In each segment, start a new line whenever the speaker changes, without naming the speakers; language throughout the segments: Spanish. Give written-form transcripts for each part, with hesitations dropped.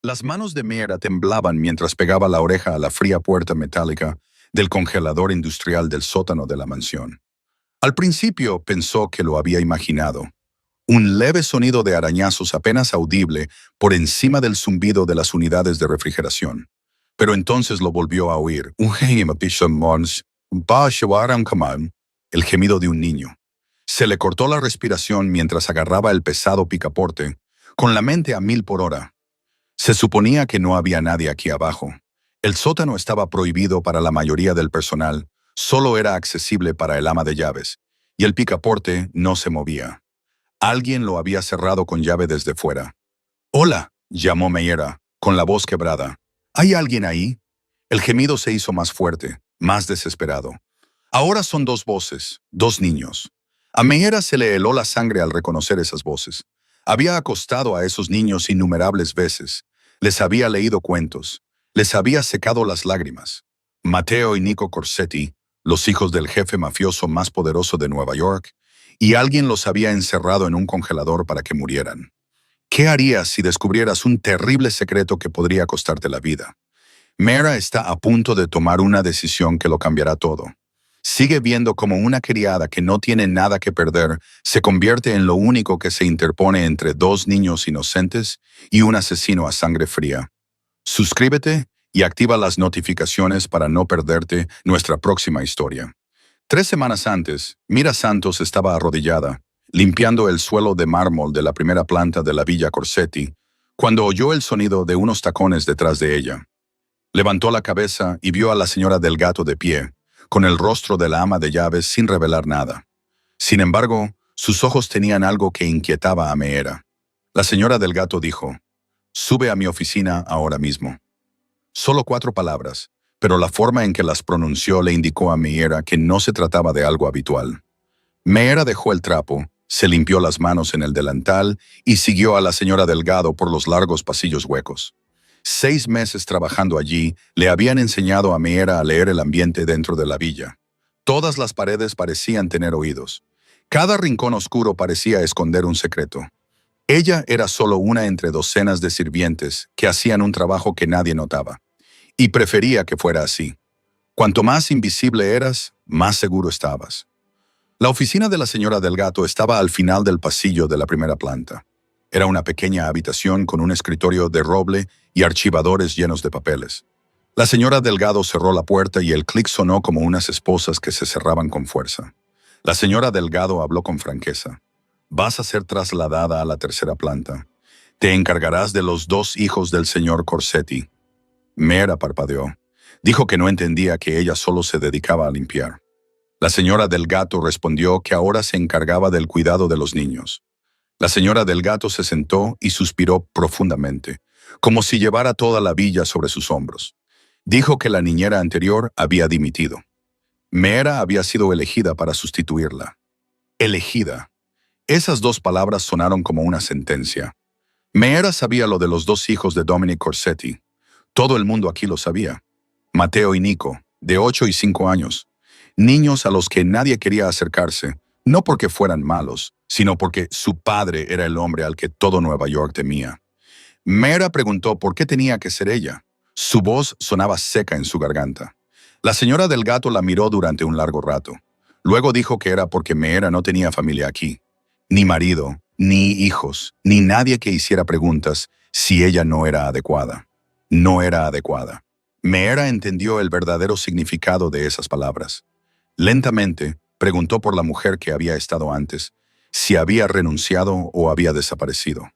Las manos de Miera temblaban mientras pegaba la oreja a la fría puerta metálica del congelador industrial del sótano de la mansión. Al principio pensó que lo había imaginado. Un leve sonido de arañazos apenas audible por encima del zumbido de las unidades de refrigeración. Pero entonces lo volvió a oír. El gemido de un niño. Se le cortó la respiración mientras agarraba el pesado picaporte, con la mente a 1000 por hora. Se suponía que no había nadie aquí abajo. El sótano estaba prohibido para la mayoría del personal, solo era accesible para el ama de llaves, y el picaporte no se movía. Alguien lo había cerrado con llave desde fuera. «Hola», llamó Meyera, con la voz quebrada. «¿Hay alguien ahí?» El gemido se hizo más fuerte, más desesperado. Ahora son dos voces, dos niños. A Meyera se le heló la sangre al reconocer esas voces. Había acostado a esos niños innumerables veces. Les había leído cuentos. Les había secado las lágrimas. Matteo y Nico Corsetti, los hijos del jefe mafioso más poderoso de Nueva York, y alguien los había encerrado en un congelador para que murieran. ¿Qué harías si descubrieras un terrible secreto que podría costarte la vida? Mera está a punto de tomar una decisión que lo cambiará todo. Sigue viendo como una criada que no tiene nada que perder se convierte en lo único que se interpone entre dos niños inocentes y un asesino a sangre fría. Suscríbete y activa las notificaciones para no perderte nuestra próxima historia. 3 semanas antes, Mira Santos estaba arrodillada, limpiando el suelo de mármol de la primera planta de la Villa Corsetti, cuando oyó el sonido de unos tacones detrás de ella. Levantó la cabeza y vio a la señora del Gato de pie, con el rostro de la ama de llaves sin revelar nada. Sin embargo, sus ojos tenían algo que inquietaba a Meyera. La señora del Gato dijo: «Sube a mi oficina ahora mismo». Solo 4 palabras, pero la forma en que las pronunció le indicó a Meyera que no se trataba de algo habitual. Meyera dejó el trapo, se limpió las manos en el delantal y siguió a la señora Delgado por los largos pasillos huecos. 6 meses trabajando allí le habían enseñado a Meyera a leer el ambiente dentro de la villa. Todas las paredes parecían tener oídos. Cada rincón oscuro parecía esconder un secreto. Ella era solo una entre docenas de sirvientes que hacían un trabajo que nadie notaba. Y prefería que fuera así. Cuanto más invisible eras, más seguro estabas. La oficina de la señora del Gato estaba al final del pasillo de la primera planta. Era una pequeña habitación con un escritorio de roble y archivadores llenos de papeles. La señora Delgado cerró la puerta y el clic sonó como unas esposas que se cerraban con fuerza. La señora Delgado habló con franqueza. «Vas a ser trasladada a la tercera planta. Te encargarás de los 2 hijos del señor Corsetti». Mera parpadeó. Dijo que no entendía que ella solo se dedicaba a limpiar. La señora del Gato respondió que ahora se encargaba del cuidado de los niños. La señora del Gato se sentó y suspiró profundamente, como si llevara toda la villa sobre sus hombros. Dijo que la niñera anterior había dimitido. Mera había sido elegida para sustituirla. Elegida. Esas 2 palabras sonaron como una sentencia. Mera sabía lo de los 2 hijos de Dominic Corsetti. Todo el mundo aquí lo sabía. Matteo y Nico, de 8 y 5 años. Niños a los que nadie quería acercarse, no porque fueran malos, sino porque su padre era el hombre al que todo Nueva York temía. Mera preguntó por qué tenía que ser ella. Su voz sonaba seca en su garganta. La señora del Gato la miró durante un largo rato. Luego dijo que era porque Mera no tenía familia aquí. Ni marido, ni hijos, ni nadie que hiciera preguntas si ella no era adecuada. No era adecuada. Mera entendió el verdadero significado de esas palabras. Lentamente, preguntó por la mujer que había estado antes, si había renunciado o había desaparecido.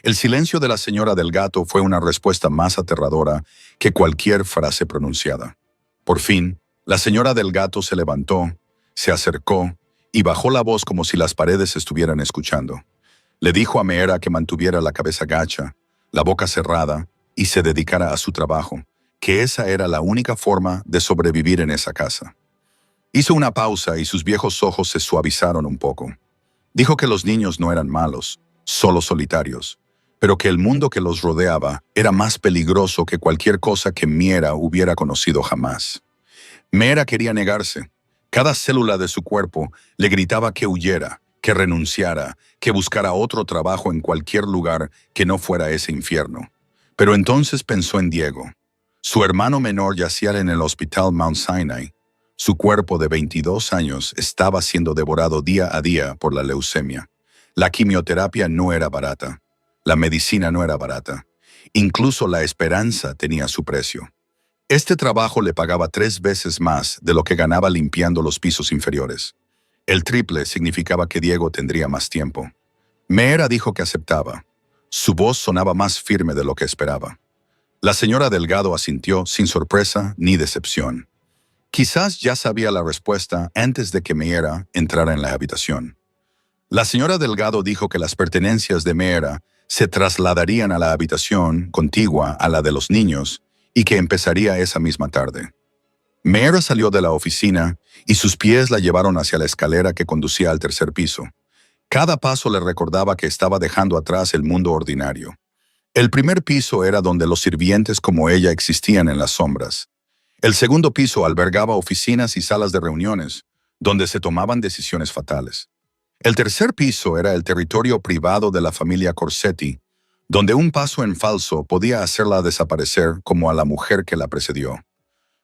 El silencio de la señora del Gato fue una respuesta más aterradora que cualquier frase pronunciada. Por fin, la señora del Gato se levantó, se acercó y bajó la voz como si las paredes estuvieran escuchando. Le dijo a Mera que mantuviera la cabeza gacha, la boca cerrada y se dedicara a su trabajo, que esa era la única forma de sobrevivir en esa casa. Hizo una pausa y sus viejos ojos se suavizaron un poco. Dijo que los niños no eran malos, solo solitarios, pero que el mundo que los rodeaba era más peligroso que cualquier cosa que Mera hubiera conocido jamás. Mera quería negarse. Cada célula de su cuerpo le gritaba que huyera, que renunciara, que buscara otro trabajo en cualquier lugar que no fuera ese infierno. Pero entonces pensó en Diego. Su hermano menor yacía en el hospital Mount Sinai. Su cuerpo de 22 años estaba siendo devorado día a día por la leucemia. La quimioterapia no era barata. La medicina no era barata. Incluso la esperanza tenía su precio. Este trabajo le pagaba 3 veces más de lo que ganaba limpiando los pisos inferiores. El triple significaba que Diego tendría más tiempo. Meera dijo que aceptaba. Su voz sonaba más firme de lo que esperaba. La señora Delgado asintió sin sorpresa ni decepción. Quizás ya sabía la respuesta antes de que Meera entrara en la habitación. La señora Delgado dijo que las pertenencias de Meera se trasladarían a la habitación contigua a la de los niños y que empezaría esa misma tarde. Meera salió de la oficina y sus pies la llevaron hacia la escalera que conducía al tercer piso. Cada paso le recordaba que estaba dejando atrás el mundo ordinario. El primer piso era donde los sirvientes como ella existían en las sombras. El segundo piso albergaba oficinas y salas de reuniones, donde se tomaban decisiones fatales. El tercer piso era el territorio privado de la familia Corsetti, donde un paso en falso podía hacerla desaparecer como a la mujer que la precedió.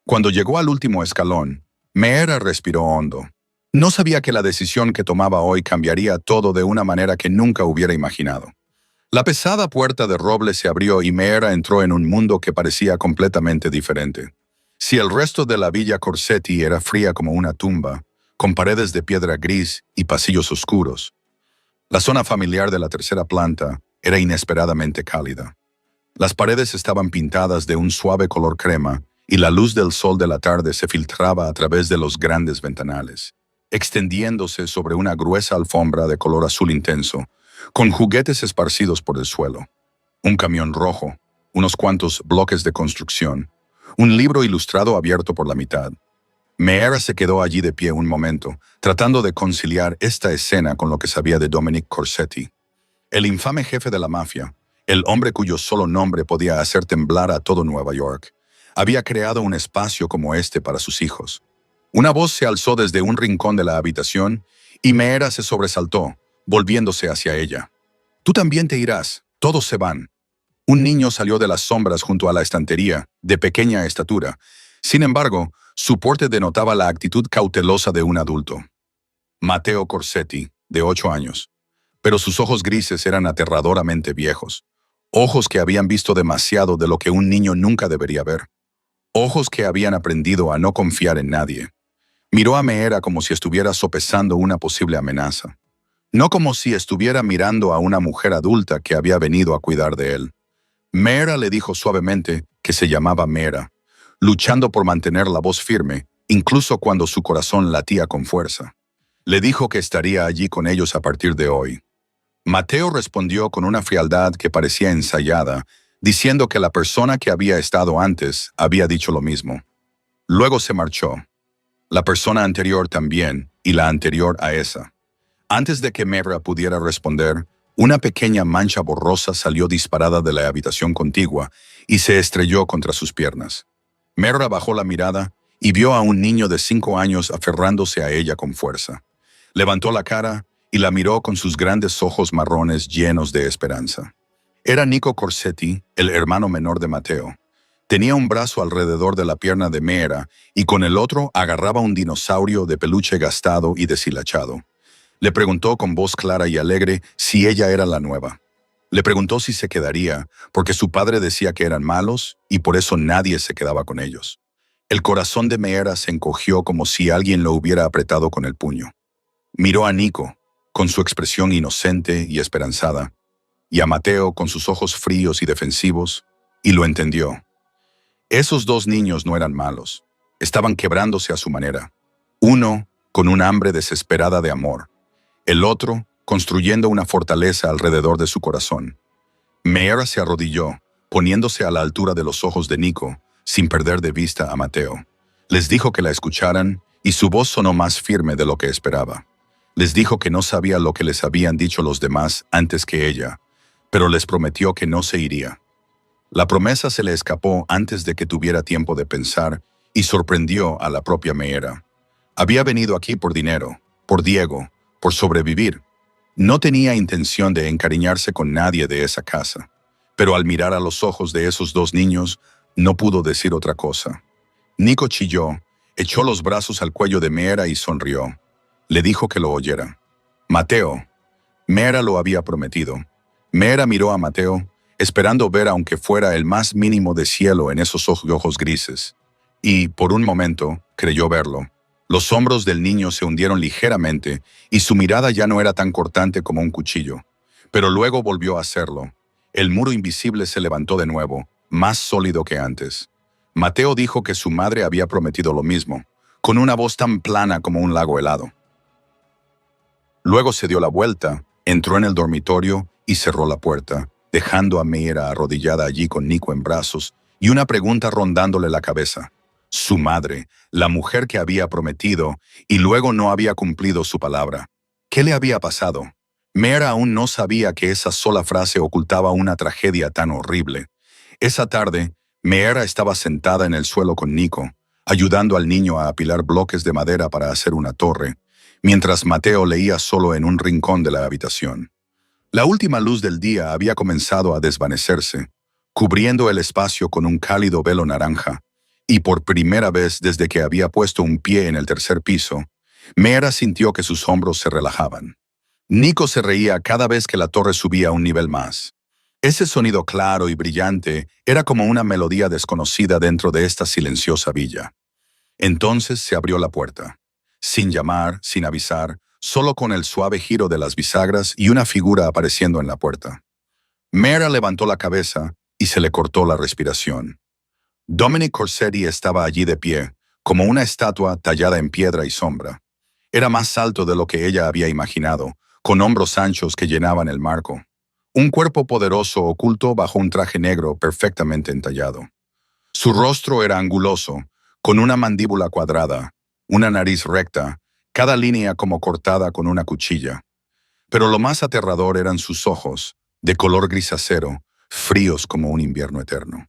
Cuando llegó al último escalón, Meera respiró hondo. No sabía que la decisión que tomaba hoy cambiaría todo de una manera que nunca hubiera imaginado. La pesada puerta de roble se abrió y Meera entró en un mundo que parecía completamente diferente. Si el resto de la villa Corsetti era fría como una tumba, con paredes de piedra gris y pasillos oscuros, la zona familiar de la tercera planta era inesperadamente cálida. Las paredes estaban pintadas de un suave color crema y la luz del sol de la tarde se filtraba a través de los grandes ventanales, extendiéndose sobre una gruesa alfombra de color azul intenso, con juguetes esparcidos por el suelo. Un camión rojo, unos cuantos bloques de construcción, un libro ilustrado abierto por la mitad. Meera se quedó allí de pie un momento, tratando de conciliar esta escena con lo que sabía de Dominic Corsetti. El infame jefe de la mafia, el hombre cuyo solo nombre podía hacer temblar a todo Nueva York, había creado un espacio como este para sus hijos. Una voz se alzó desde un rincón de la habitación y Meera se sobresaltó, volviéndose hacia ella. «Tú también te irás, todos se van». Un niño salió de las sombras junto a la estantería, de pequeña estatura. Sin embargo, su porte denotaba la actitud cautelosa de un adulto. Matteo Corsetti, de 8 años. Pero sus ojos grises eran aterradoramente viejos. Ojos que habían visto demasiado de lo que un niño nunca debería ver. Ojos que habían aprendido a no confiar en nadie. Miró a Meera como si estuviera sopesando una posible amenaza. No como si estuviera mirando a una mujer adulta que había venido a cuidar de él. Meera le dijo suavemente que se llamaba Meera, luchando por mantener la voz firme, incluso cuando su corazón latía con fuerza. Le dijo que estaría allí con ellos a partir de hoy. Matteo respondió con una frialdad que parecía ensayada, diciendo que la persona que había estado antes había dicho lo mismo. Luego se marchó. La persona anterior también, y la anterior a esa. Antes de que Meera pudiera responder, una pequeña mancha borrosa salió disparada de la habitación contigua y se estrelló contra sus piernas. Meera bajó la mirada y vio a un niño de 5 años aferrándose a ella con fuerza. Levantó la cara y la miró con sus grandes ojos marrones llenos de esperanza. Era Nico Corsetti, el hermano menor de Matteo. Tenía un brazo alrededor de la pierna de Meera y con el otro agarraba un dinosaurio de peluche gastado y deshilachado. Le preguntó con voz clara y alegre si ella era la nueva. Le preguntó si se quedaría, porque su padre decía que eran malos y por eso nadie se quedaba con ellos. El corazón de Meera se encogió como si alguien lo hubiera apretado con el puño. Miró a Nico, con su expresión inocente y esperanzada, y a Matteo con sus ojos fríos y defensivos, y lo entendió. Esos 2 niños no eran malos, estaban quebrándose a su manera. Uno con un hambre desesperada de amor, el otro construyendo una fortaleza alrededor de su corazón. Meera se arrodilló, poniéndose a la altura de los ojos de Nico, sin perder de vista a Matteo. Les dijo que la escucharan y su voz sonó más firme de lo que esperaba. Les dijo que no sabía lo que les habían dicho los demás antes que ella, pero les prometió que no se iría. La promesa se le escapó antes de que tuviera tiempo de pensar y sorprendió a la propia Meera. Había venido aquí por dinero, por Diego, por sobrevivir. No tenía intención de encariñarse con nadie de esa casa. pero al mirar a los ojos de esos dos niños, no pudo decir otra cosa. Nico chilló, echó los brazos al cuello de Meera y sonrió. Le dijo que lo oyera. Mateo. Meera lo había prometido. Meera miró a Mateo, esperando ver aunque fuera el más mínimo de cielo en esos ojos grises. Y, por un momento, creyó verlo. Los hombros del niño se hundieron ligeramente y su mirada ya no era tan cortante como un cuchillo. Pero luego volvió a hacerlo. El muro invisible se levantó de nuevo, más sólido que antes. Mateo dijo que su madre había prometido lo mismo, con una voz tan plana como un lago helado. Luego se dio la vuelta, entró en el dormitorio y cerró la puerta, dejando a Meera arrodillada allí con Nico en brazos y una pregunta rondándole la cabeza. Su madre, la mujer que había prometido y luego no había cumplido su palabra. ¿Qué le había pasado? Meera aún no sabía que esa sola frase ocultaba una tragedia tan horrible. Esa tarde, Meera estaba sentada en el suelo con Nico, ayudando al niño a apilar bloques de madera para hacer una torre, mientras Mateo leía solo en un rincón de la habitación. La última luz del día había comenzado a desvanecerse, cubriendo el espacio con un cálido velo naranja, y por primera vez desde que había puesto un pie en el tercer piso, Meera sintió que sus hombros se relajaban. Nico se reía cada vez que la torre subía un nivel más. Ese sonido claro y brillante era como una melodía desconocida dentro de esta silenciosa villa. Entonces se abrió la puerta. Sin llamar, sin avisar, solo con el suave giro de las bisagras y una figura apareciendo en la puerta. Meera levantó la cabeza y se le cortó la respiración. Dominic Corsetti estaba allí de pie, como una estatua tallada en piedra y sombra. Era más alto de lo que ella había imaginado, con hombros anchos que llenaban el marco. Un cuerpo poderoso oculto bajo un traje negro perfectamente entallado. Su rostro era anguloso, con una mandíbula cuadrada, una nariz recta, cada línea como cortada con una cuchilla. Pero lo más aterrador eran sus ojos, de color grisacero, fríos como un invierno eterno.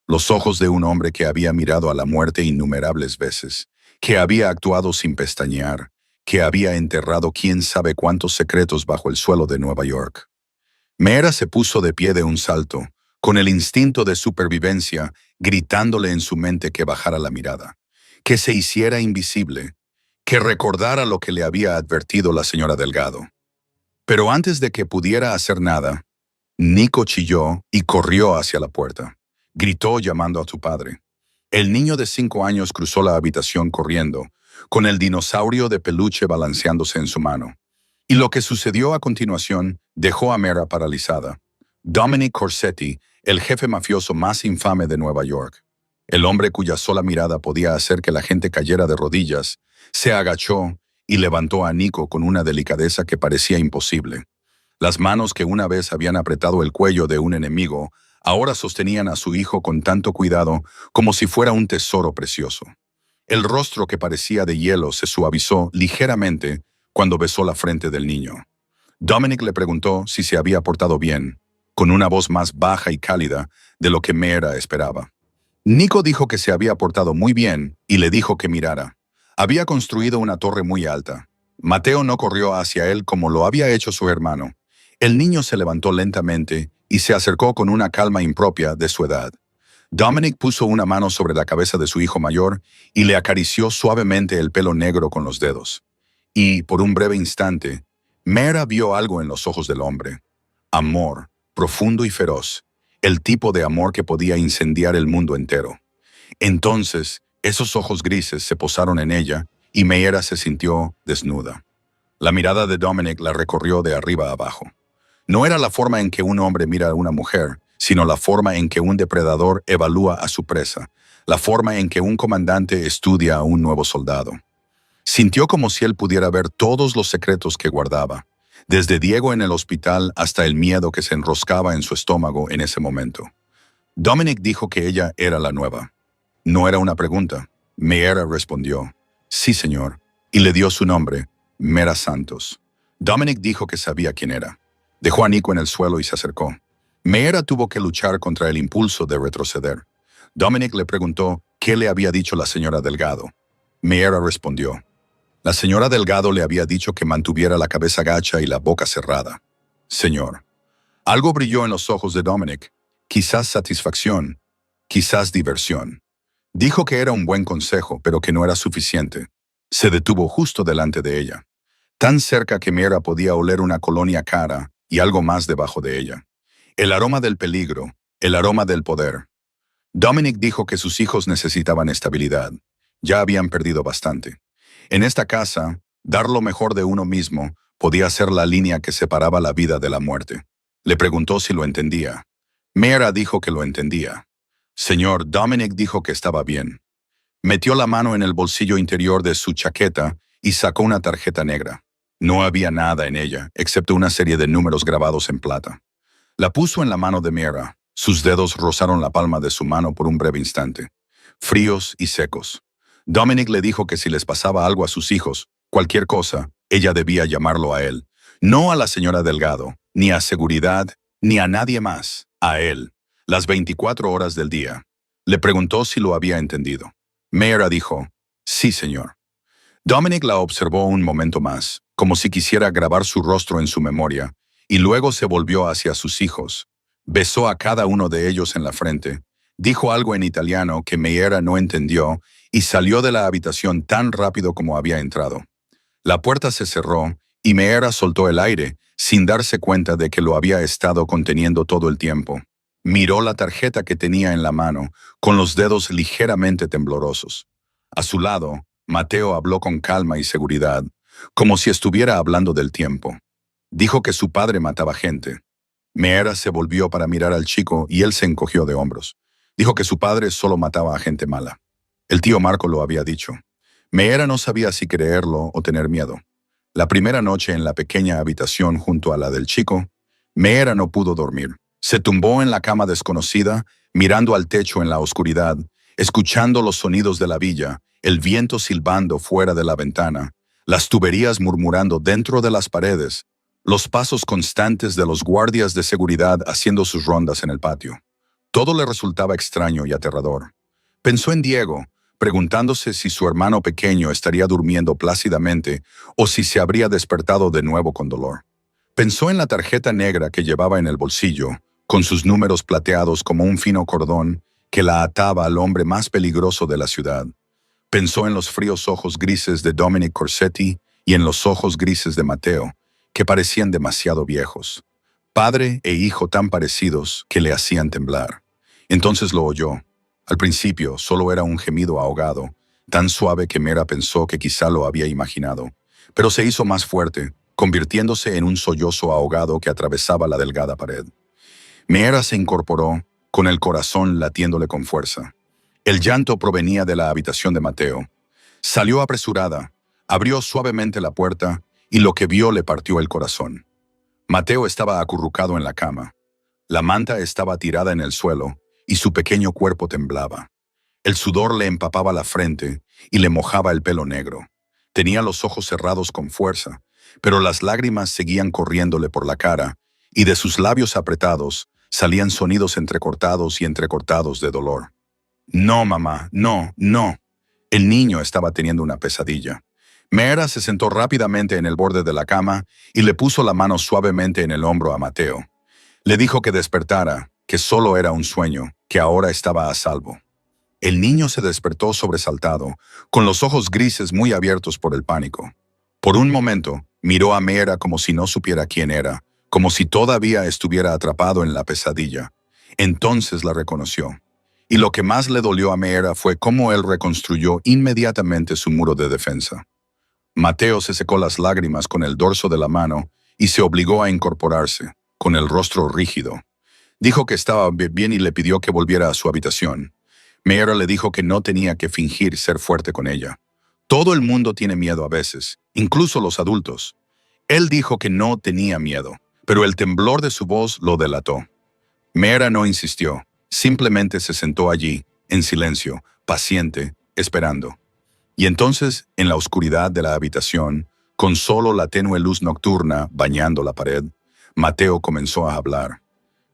Los ojos de un hombre que había mirado a la muerte innumerables veces, que había actuado sin pestañear, que había enterrado quién sabe cuántos secretos bajo el suelo de Nueva York. Meera se puso de pie de un salto, con el instinto de supervivencia, gritándole en su mente que bajara la mirada, que se hiciera invisible, que recordara lo que le había advertido la señora Delgado. Pero antes de que pudiera hacer nada, Nico chilló y corrió hacia la puerta. Gritó llamando a su padre. El niño de 5 años cruzó la habitación corriendo, con el dinosaurio de peluche balanceándose en su mano. Y lo que sucedió a continuación dejó a Meera paralizada. Dominic Corsetti, el jefe mafioso más infame de Nueva York, el hombre cuya sola mirada podía hacer que la gente cayera de rodillas, se agachó y levantó a Nico con una delicadeza que parecía imposible. Las manos que una vez habían apretado el cuello de un enemigo, ahora sostenían a su hijo con tanto cuidado como si fuera un tesoro precioso. El rostro que parecía de hielo se suavizó ligeramente cuando besó la frente del niño. Dominic le preguntó si se había portado bien, con una voz más baja y cálida de lo que Meera esperaba. Nico dijo que se había portado muy bien y le dijo que mirara. Había construido una torre muy alta. Mateo no corrió hacia él como lo había hecho su hermano. El niño se levantó lentamente y se acercó con una calma impropia de su edad. Dominic puso una mano sobre la cabeza de su hijo mayor y le acarició suavemente el pelo negro con los dedos. Y, por un breve instante, Meera vio algo en los ojos del hombre. Amor, profundo y feroz. El tipo de amor que podía incendiar el mundo entero. Entonces, esos ojos grises se posaron en ella y Meera se sintió desnuda. La mirada de Dominic la recorrió de arriba a abajo. No era la forma en que un hombre mira a una mujer, sino la forma en que un depredador evalúa a su presa, la forma en que un comandante estudia a un nuevo soldado. Sintió como si él pudiera ver todos los secretos que guardaba, desde Diego en el hospital hasta el miedo que se enroscaba en su estómago en ese momento. Dominic dijo que ella era la nueva. No era una pregunta. Meera respondió, «Sí, señor», y le dio su nombre, Meera Santos. Dominic dijo que sabía quién era. Dejó a Nico en el suelo y se acercó. Meera tuvo que luchar contra el impulso de retroceder. Dominic le preguntó qué le había dicho la señora Delgado. Meera respondió, «La señora Delgado le había dicho que mantuviera la cabeza gacha y la boca cerrada». «Señor». Algo brilló en los ojos de Dominic, quizás satisfacción, quizás diversión. Dijo que era un buen consejo, pero que no era suficiente. Se detuvo justo delante de ella, tan cerca que Mira podía oler una colonia cara y algo más debajo de ella. El aroma del peligro, el aroma del poder. Dominic dijo que sus hijos necesitaban estabilidad. Ya habían perdido bastante. En esta casa, dar lo mejor de uno mismo podía ser la línea que separaba la vida de la muerte. Le preguntó si lo entendía. Mira dijo que lo entendía. Señor, Dominic dijo que estaba bien. Metió la mano en el bolsillo interior de su chaqueta y sacó una tarjeta negra. No había nada en ella, excepto una serie de números grabados en plata. La puso en la mano de Mira. Sus dedos rozaron la palma de su mano por un breve instante, fríos y secos. Dominic le dijo que si les pasaba algo a sus hijos, cualquier cosa, ella debía llamarlo a él. No a la señora Delgado, ni a seguridad, ni a nadie más. A él. Las 24 horas del día. Le preguntó si lo había entendido. Mira dijo, sí, señor. Dominic la observó un momento más, como si quisiera grabar su rostro en su memoria, y luego se volvió hacia sus hijos. Besó a cada uno de ellos en la frente, dijo algo en italiano que Meera no entendió y salió de la habitación tan rápido como había entrado. La puerta se cerró y Meera soltó el aire, sin darse cuenta de que lo había estado conteniendo todo el tiempo. Miró la tarjeta que tenía en la mano, con los dedos ligeramente temblorosos. A su lado, Mateo habló con calma y seguridad, como si estuviera hablando del tiempo. Dijo que su padre mataba gente. Meera se volvió para mirar al chico y él se encogió de hombros. Dijo que su padre solo mataba a gente mala. El tío Marco lo había dicho. Meera no sabía si creerlo o tener miedo. La primera noche en la pequeña habitación junto a la del chico, Meera no pudo dormir. Se tumbó en la cama desconocida, mirando al techo en la oscuridad, escuchando los sonidos de la villa, el viento silbando fuera de la ventana, las tuberías murmurando dentro de las paredes, los pasos constantes de los guardias de seguridad haciendo sus rondas en el patio. Todo le resultaba extraño y aterrador. Pensó en Diego, preguntándose si su hermano pequeño estaría durmiendo plácidamente o si se habría despertado de nuevo con dolor. Pensó en la tarjeta negra que llevaba en el bolsillo, con sus números plateados como un fino cordón que la ataba al hombre más peligroso de la ciudad. Pensó en los fríos ojos grises de Dominic Corsetti y en los ojos grises de Mateo, que parecían demasiado viejos. Padre e hijo tan parecidos que le hacían temblar. Entonces lo oyó. Al principio solo era un gemido ahogado, tan suave que Mera pensó que quizá lo había imaginado, pero se hizo más fuerte, convirtiéndose en un sollozo ahogado que atravesaba la delgada pared. Mera se incorporó, con el corazón latiéndole con fuerza. El llanto provenía de la habitación de Mateo. Salió apresurada, abrió suavemente la puerta y lo que vio le partió el corazón. Mateo estaba acurrucado en la cama. La manta estaba tirada en el suelo y su pequeño cuerpo temblaba. El sudor le empapaba la frente y le mojaba el pelo negro. Tenía los ojos cerrados con fuerza, pero las lágrimas seguían corriéndole por la cara y de sus labios apretados salían sonidos entrecortados y entrecortados de dolor. No, mamá, no, no. El niño estaba teniendo una pesadilla. Mera se sentó rápidamente en el borde de la cama y le puso la mano suavemente en el hombro a Mateo. Le dijo que despertara, que solo era un sueño, que ahora estaba a salvo. El niño se despertó sobresaltado, con los ojos grises muy abiertos por el pánico. Por un momento, miró a Mera como si no supiera quién era, como si todavía estuviera atrapado en la pesadilla. Entonces la reconoció. Y lo que más le dolió a Mera fue cómo él reconstruyó inmediatamente su muro de defensa. Mateo se secó las lágrimas con el dorso de la mano y se obligó a incorporarse, con el rostro rígido. Dijo que estaba bien y le pidió que volviera a su habitación. Mera le dijo que no tenía que fingir ser fuerte con ella. Todo el mundo tiene miedo a veces, incluso los adultos. Él dijo que no tenía miedo, pero el temblor de su voz lo delató. Mera no insistió. Simplemente se sentó allí, en silencio, paciente, esperando. Y entonces, en la oscuridad de la habitación, con solo la tenue luz nocturna bañando la pared, Mateo comenzó a hablar.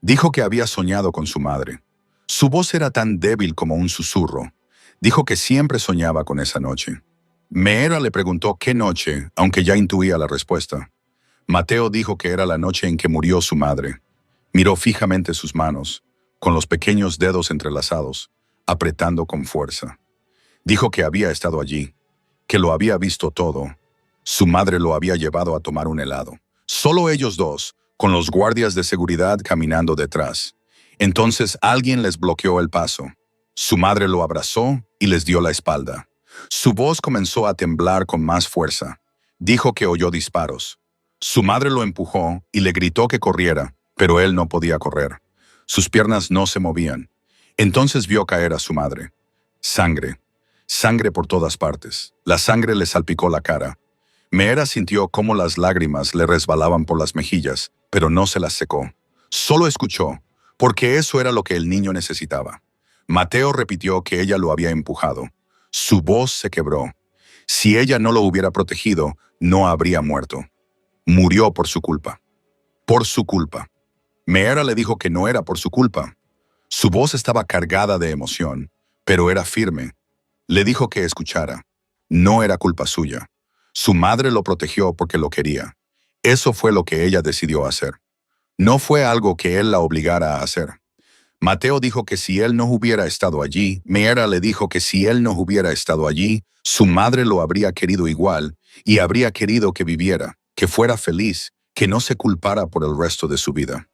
Dijo que había soñado con su madre. Su voz era tan débil como un susurro. Dijo que siempre soñaba con esa noche. Mera le preguntó qué noche, aunque ya intuía la respuesta. Mateo dijo que era la noche en que murió su madre. Miró fijamente sus manos. con los pequeños dedos entrelazados, apretando con fuerza. Dijo que había estado allí, que lo había visto todo. Su madre lo había llevado a tomar un helado. Solo ellos dos, con los guardias de seguridad caminando detrás. Entonces alguien les bloqueó el paso. Su madre lo abrazó y les dio la espalda. Su voz comenzó a temblar con más fuerza. Dijo que oyó disparos. Su madre lo empujó y le gritó que corriera, pero él no podía correr. Sus piernas no se movían. Entonces vio caer a su madre. Sangre. Sangre por todas partes. La sangre le salpicó la cara. Meera sintió cómo las lágrimas le resbalaban por las mejillas, pero no se las secó. Solo escuchó, porque eso era lo que el niño necesitaba. Mateo repitió que ella lo había empujado. Su voz se quebró. Si ella no lo hubiera protegido, no habría muerto. Murió por su culpa. Por su culpa. Meera le dijo que no era por su culpa. Su voz estaba cargada de emoción, pero era firme. Le dijo que escuchara. No era culpa suya. Su madre lo protegió porque lo quería. Eso fue lo que ella decidió hacer. No fue algo que él la obligara a hacer. Mateo dijo que si él no hubiera estado allí, Meera le dijo que si él no hubiera estado allí, su madre lo habría querido igual y habría querido que viviera, que fuera feliz, que no se culpara por el resto de su vida.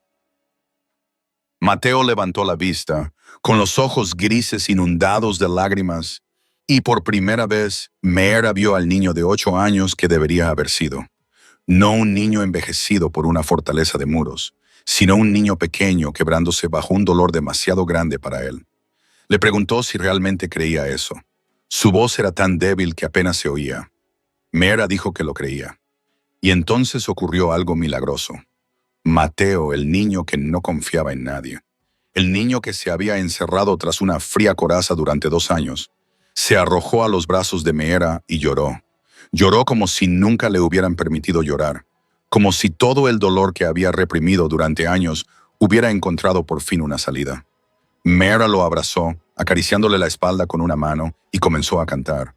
Mateo levantó la vista, con los ojos grises inundados de lágrimas, y por primera vez, Meera vio al niño de 8 años que debería haber sido. No un niño envejecido por una fortaleza de muros, sino un niño pequeño quebrándose bajo un dolor demasiado grande para él. Le preguntó si realmente creía eso. Su voz era tan débil que apenas se oía. Meera dijo que lo creía. Y entonces ocurrió algo milagroso. Mateo, el niño que no confiaba en nadie, el niño que se había encerrado tras una fría coraza durante 2 años, se arrojó a los brazos de Meera y lloró. Lloró como si nunca le hubieran permitido llorar, como si todo el dolor que había reprimido durante años hubiera encontrado por fin una salida. Meera lo abrazó, acariciándole la espalda con una mano, y comenzó a cantar.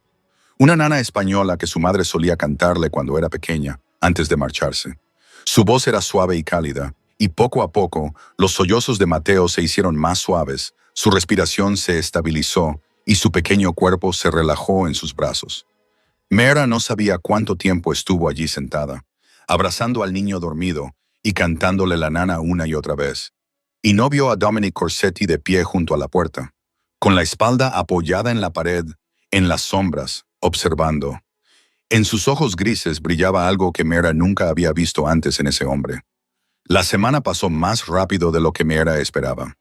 Una nana española que su madre solía cantarle cuando era pequeña, antes de marcharse. Su voz era suave y cálida, y poco a poco los sollozos de Mateo se hicieron más suaves, su respiración se estabilizó y su pequeño cuerpo se relajó en sus brazos. Meera no sabía cuánto tiempo estuvo allí sentada, abrazando al niño dormido y cantándole la nana una y otra vez. Y no vio a Dominic Corsetti de pie junto a la puerta, con la espalda apoyada en la pared, en las sombras, observando. En sus ojos grises brillaba algo que Meera nunca había visto antes en ese hombre. La semana pasó más rápido de lo que Meera esperaba.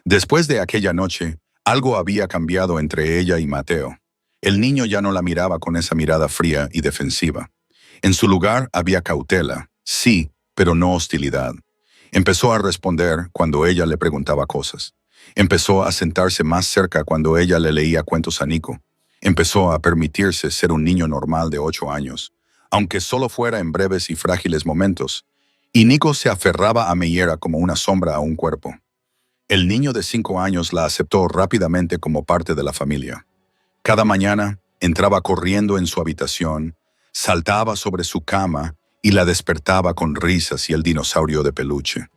Después de aquella noche, algo había cambiado entre ella y Mateo. El niño ya no la miraba con esa mirada fría y defensiva. En su lugar había cautela, sí, pero no hostilidad. Empezó a responder cuando ella le preguntaba cosas. Empezó a sentarse más cerca cuando ella le leía cuentos a Nico. Empezó a permitirse ser un niño normal de 8 años, aunque solo fuera en breves y frágiles momentos. Y Nico se aferraba a Meera como una sombra a un cuerpo. El niño de 5 años la aceptó rápidamente como parte de la familia. Cada mañana entraba corriendo en su habitación, saltaba sobre su cama y la despertaba con risas y el dinosaurio de peluche.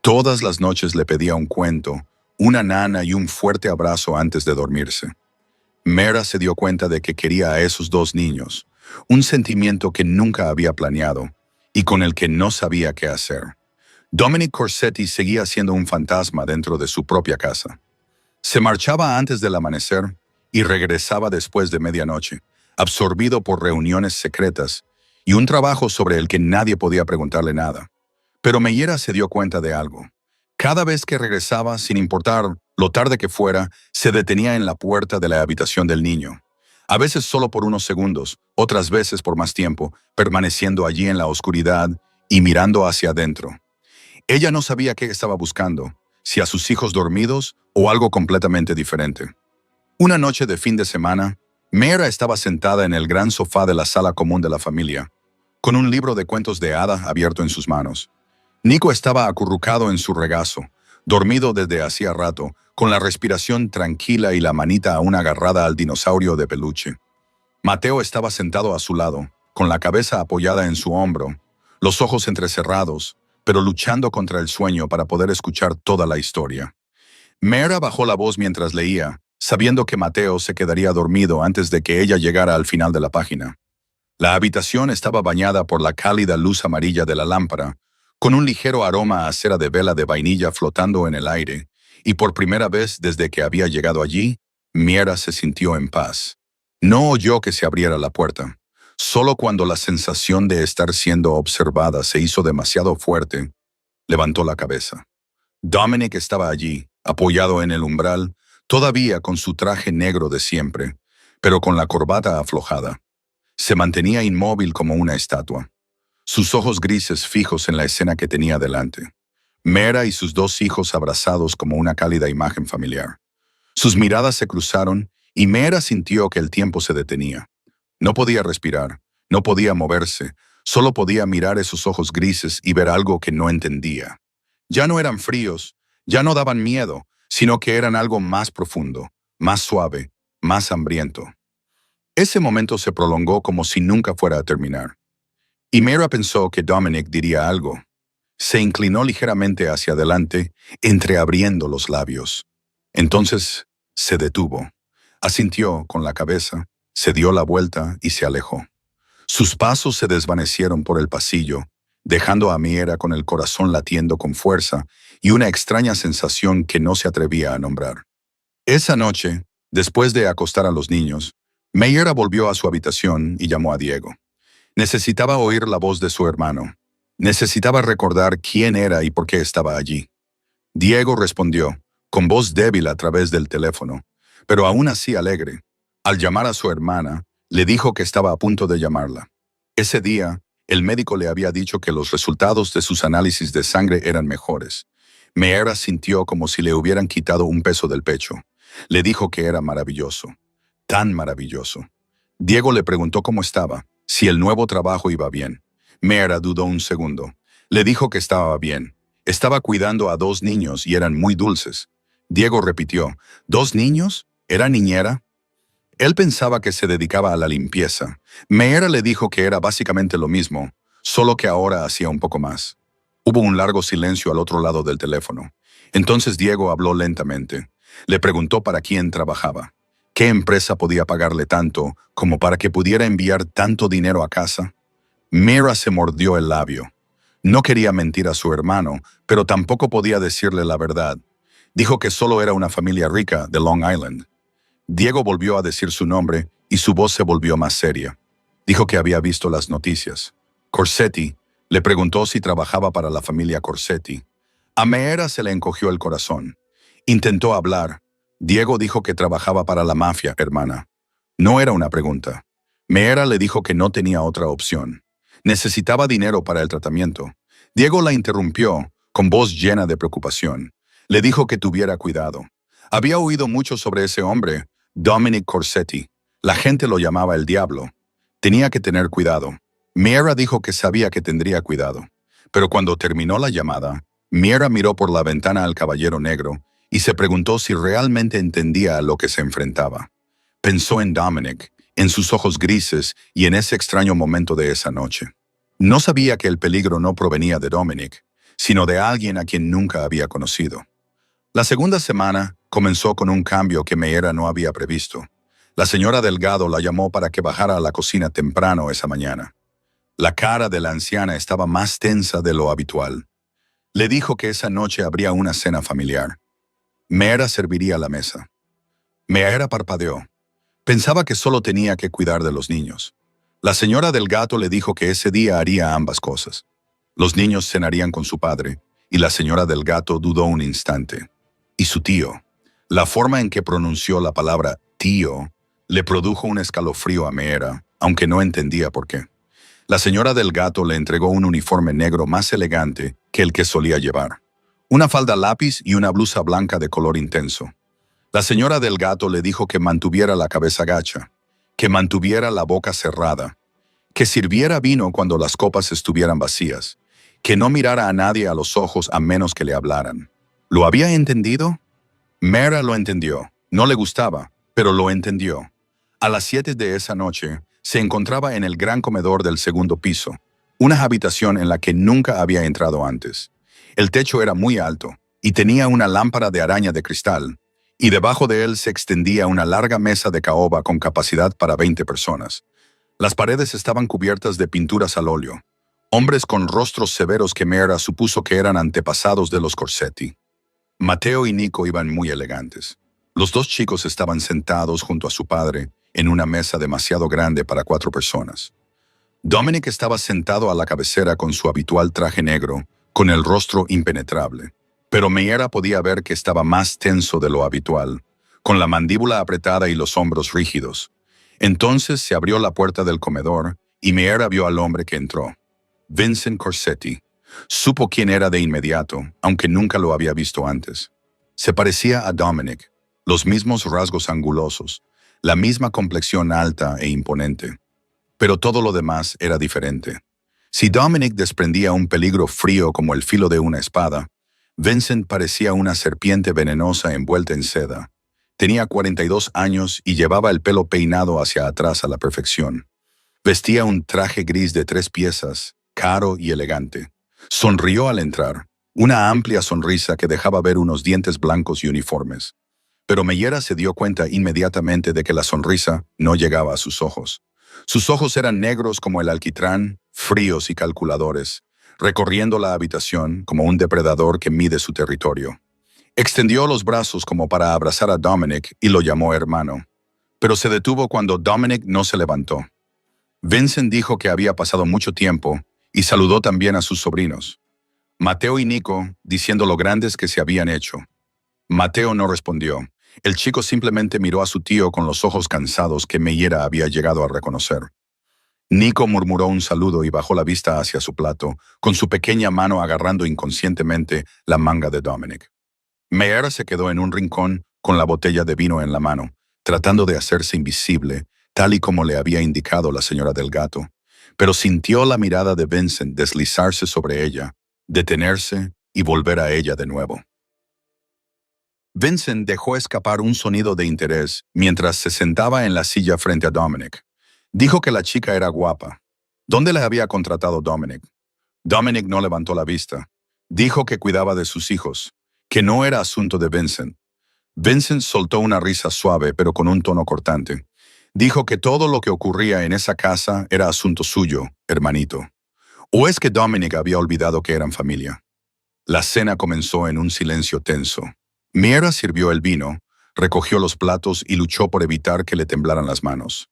Todas las noches le pedía un cuento, una nana y un fuerte abrazo antes de dormirse. Meera se dio cuenta de que quería a esos 2 niños, un sentimiento que nunca había planeado y con el que no sabía qué hacer. Dominic Corsetti seguía siendo un fantasma dentro de su propia casa. Se marchaba antes del amanecer y regresaba después de medianoche, absorbido por reuniones secretas y un trabajo sobre el que nadie podía preguntarle nada. Pero Meera se dio cuenta de algo. Cada vez que regresaba, sin importar lo tarde que fuera, se detenía en la puerta de la habitación del niño. A veces solo por unos segundos, otras veces por más tiempo, permaneciendo allí en la oscuridad y mirando hacia adentro. Ella no sabía qué estaba buscando, si a sus hijos dormidos o algo completamente diferente. Una noche de fin de semana, Meera estaba sentada en el gran sofá de la sala común de la familia, con un libro de cuentos de hada abierto en sus manos. Nico estaba acurrucado en su regazo, dormido desde hacía rato, con la respiración tranquila y la manita aún agarrada al dinosaurio de peluche. Mateo estaba sentado a su lado, con la cabeza apoyada en su hombro, los ojos entrecerrados, pero luchando contra el sueño para poder escuchar toda la historia. Mera bajó la voz mientras leía, sabiendo que Mateo se quedaría dormido antes de que ella llegara al final de la página. La habitación estaba bañada por la cálida luz amarilla de la lámpara, con un ligero aroma a cera de vela de vainilla flotando en el aire, y por primera vez desde que había llegado allí, Mera se sintió en paz. No oyó que se abriera la puerta. Solo cuando la sensación de estar siendo observada se hizo demasiado fuerte, levantó la cabeza. Dominic estaba allí, apoyado en el umbral, todavía con su traje negro de siempre, pero con la corbata aflojada. Se mantenía inmóvil como una estatua, sus ojos grises fijos en la escena que tenía delante. Mera y sus dos hijos abrazados como una cálida imagen familiar. Sus miradas se cruzaron y Mera sintió que el tiempo se detenía. No podía respirar, no podía moverse, solo podía mirar esos ojos grises y ver algo que no entendía. Ya no eran fríos, ya no daban miedo, sino que eran algo más profundo, más suave, más hambriento. Ese momento se prolongó como si nunca fuera a terminar. Y Mera pensó que Dominic diría algo. Se inclinó ligeramente hacia adelante, entreabriendo los labios. Entonces se detuvo. Asintió con la cabeza, se dio la vuelta y se alejó. Sus pasos se desvanecieron por el pasillo, dejando a Mera con el corazón latiendo con fuerza y una extraña sensación que no se atrevía a nombrar. Esa noche, después de acostar a los niños, Mera volvió a su habitación y llamó a Diego. Necesitaba oír la voz de su hermano. Necesitaba recordar quién era y por qué estaba allí. Diego respondió, con voz débil a través del teléfono, pero aún así alegre. Al llamar a su hermana, le dijo que estaba a punto de llamarla. Ese día, el médico le había dicho que los resultados de sus análisis de sangre eran mejores. Mera sintió como si le hubieran quitado un peso del pecho. Le dijo que era maravilloso. Tan maravilloso. Diego le preguntó cómo estaba, si el nuevo trabajo iba bien. Mera dudó un segundo. Le dijo que estaba bien. Estaba cuidando a 2 niños y eran muy dulces. Diego repitió, ¿2 niños? ¿Era niñera? Él pensaba que se dedicaba a la limpieza. Mera le dijo que era básicamente lo mismo, solo que ahora hacía un poco más. Hubo un largo silencio al otro lado del teléfono. Entonces Diego habló lentamente. Le preguntó para quién trabajaba. ¿Qué empresa podía pagarle tanto como para que pudiera enviar tanto dinero a casa? Mera se mordió el labio. No quería mentir a su hermano, pero tampoco podía decirle la verdad. Dijo que solo era una familia rica de Long Island. Diego volvió a decir su nombre y su voz se volvió más seria. Dijo que había visto las noticias. Corsetti le preguntó si trabajaba para la familia Corsetti. A Mera se le encogió el corazón. Intentó hablar. Diego dijo que trabajaba para la mafia, hermana. No era una pregunta. Mera le dijo que no tenía otra opción. Necesitaba dinero para el tratamiento. Diego la interrumpió, con voz llena de preocupación. Le dijo que tuviera cuidado. Había oído mucho sobre ese hombre, Dominic Corsetti. La gente lo llamaba el diablo. Tenía que tener cuidado. Mera dijo que sabía que tendría cuidado. Pero cuando terminó la llamada, Mera miró por la ventana al caballero negro y se preguntó si realmente entendía a lo que se enfrentaba. Pensó en Dominic, en sus ojos grises y en ese extraño momento de esa noche. No sabía que el peligro no provenía de Dominic, sino de alguien a quien nunca había conocido. La segunda semana comenzó con un cambio que Mera no había previsto. La señora Delgado la llamó para que bajara a la cocina temprano esa mañana. La cara de la anciana estaba más tensa de lo habitual. Le dijo que esa noche habría una cena familiar. Mera serviría la mesa. Mera parpadeó. Pensaba que solo tenía que cuidar de los niños. La señora del gato le dijo que ese día haría ambas cosas. Los niños cenarían con su padre, y la señora del gato dudó un instante. Y su tío. La forma en que pronunció la palabra tío le produjo un escalofrío a Mera, aunque no entendía por qué. La señora del gato le entregó un uniforme negro más elegante que el que solía llevar. Una falda lápiz y una blusa blanca de color intenso. La señora del gato le dijo que mantuviera la cabeza gacha, que mantuviera la boca cerrada, que sirviera vino cuando las copas estuvieran vacías, que no mirara a nadie a los ojos a menos que le hablaran. ¿Lo había entendido? Mera lo entendió. No le gustaba, pero lo entendió. A las 7 de esa noche, se encontraba en el gran comedor del segundo piso, una habitación en la que nunca había entrado antes. El techo era muy alto, y tenía una lámpara de araña de cristal, y debajo de él se extendía una larga mesa de caoba con capacidad para 20 personas. Las paredes estaban cubiertas de pinturas al óleo, hombres con rostros severos que Meera supuso que eran antepasados de los Corsetti. Mateo y Nico iban muy elegantes. Los dos chicos estaban sentados junto a su padre en una mesa demasiado grande para 4 personas. Dominic estaba sentado a la cabecera con su habitual traje negro, con el rostro impenetrable. Pero Meera podía ver que estaba más tenso de lo habitual, con la mandíbula apretada y los hombros rígidos. Entonces se abrió la puerta del comedor y Meera vio al hombre que entró. Vincent Corsetti. Supo quién era de inmediato, aunque nunca lo había visto antes. Se parecía a Dominic, los mismos rasgos angulosos, la misma complexión alta e imponente. Pero todo lo demás era diferente. Si Dominic desprendía un peligro frío como el filo de una espada, Vincent parecía una serpiente venenosa envuelta en seda. Tenía 42 años y llevaba el pelo peinado hacia atrás a la perfección. Vestía un traje gris de 3 piezas, caro y elegante. Sonrió al entrar, una amplia sonrisa que dejaba ver unos dientes blancos y uniformes. Pero Meera se dio cuenta inmediatamente de que la sonrisa no llegaba a sus ojos. Sus ojos eran negros como el alquitrán, fríos y calculadores, recorriendo la habitación como un depredador que mide su territorio. Extendió los brazos como para abrazar a Dominic y lo llamó hermano. Pero se detuvo cuando Dominic no se levantó. Vincent dijo que había pasado mucho tiempo y saludó también a sus sobrinos. Mateo y Nico, diciendo lo grandes que se habían hecho. Mateo no respondió. El chico simplemente miró a su tío con los ojos cansados que Meera había llegado a reconocer. Nico murmuró un saludo y bajó la vista hacia su plato, con su pequeña mano agarrando inconscientemente la manga de Dominic. Meera se quedó en un rincón con la botella de vino en la mano, tratando de hacerse invisible, tal y como le había indicado la señora del gato, pero sintió la mirada de Vincent deslizarse sobre ella, detenerse y volver a ella de nuevo. Vincent dejó escapar un sonido de interés mientras se sentaba en la silla frente a Dominic. Dijo que la chica era guapa. ¿Dónde la había contratado Dominic? Dominic no levantó la vista. Dijo que cuidaba de sus hijos, que no era asunto de Vincent. Vincent soltó una risa suave pero con un tono cortante. Dijo que todo lo que ocurría en esa casa era asunto suyo, hermanito. ¿O es que Dominic había olvidado que eran familia? La cena comenzó en un silencio tenso. Meera sirvió el vino, recogió los platos y luchó por evitar que le temblaran las manos.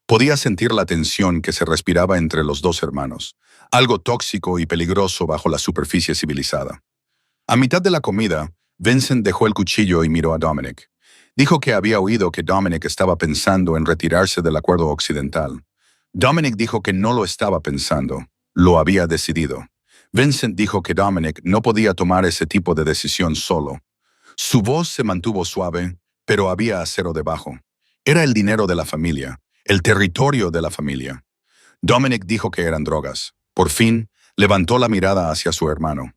Podía sentir la tensión que se respiraba entre los dos hermanos, algo tóxico y peligroso bajo la superficie civilizada. A mitad de la comida, Vincent dejó el cuchillo y miró a Dominic. Dijo que había oído que Dominic estaba pensando en retirarse del acuerdo occidental. Dominic dijo que no lo estaba pensando, lo había decidido. Vincent dijo que Dominic no podía tomar ese tipo de decisión solo. Su voz se mantuvo suave, pero había acero debajo. Era el dinero de la familia, el territorio de la familia. Dominic dijo que eran drogas. Por fin, levantó la mirada hacia su hermano.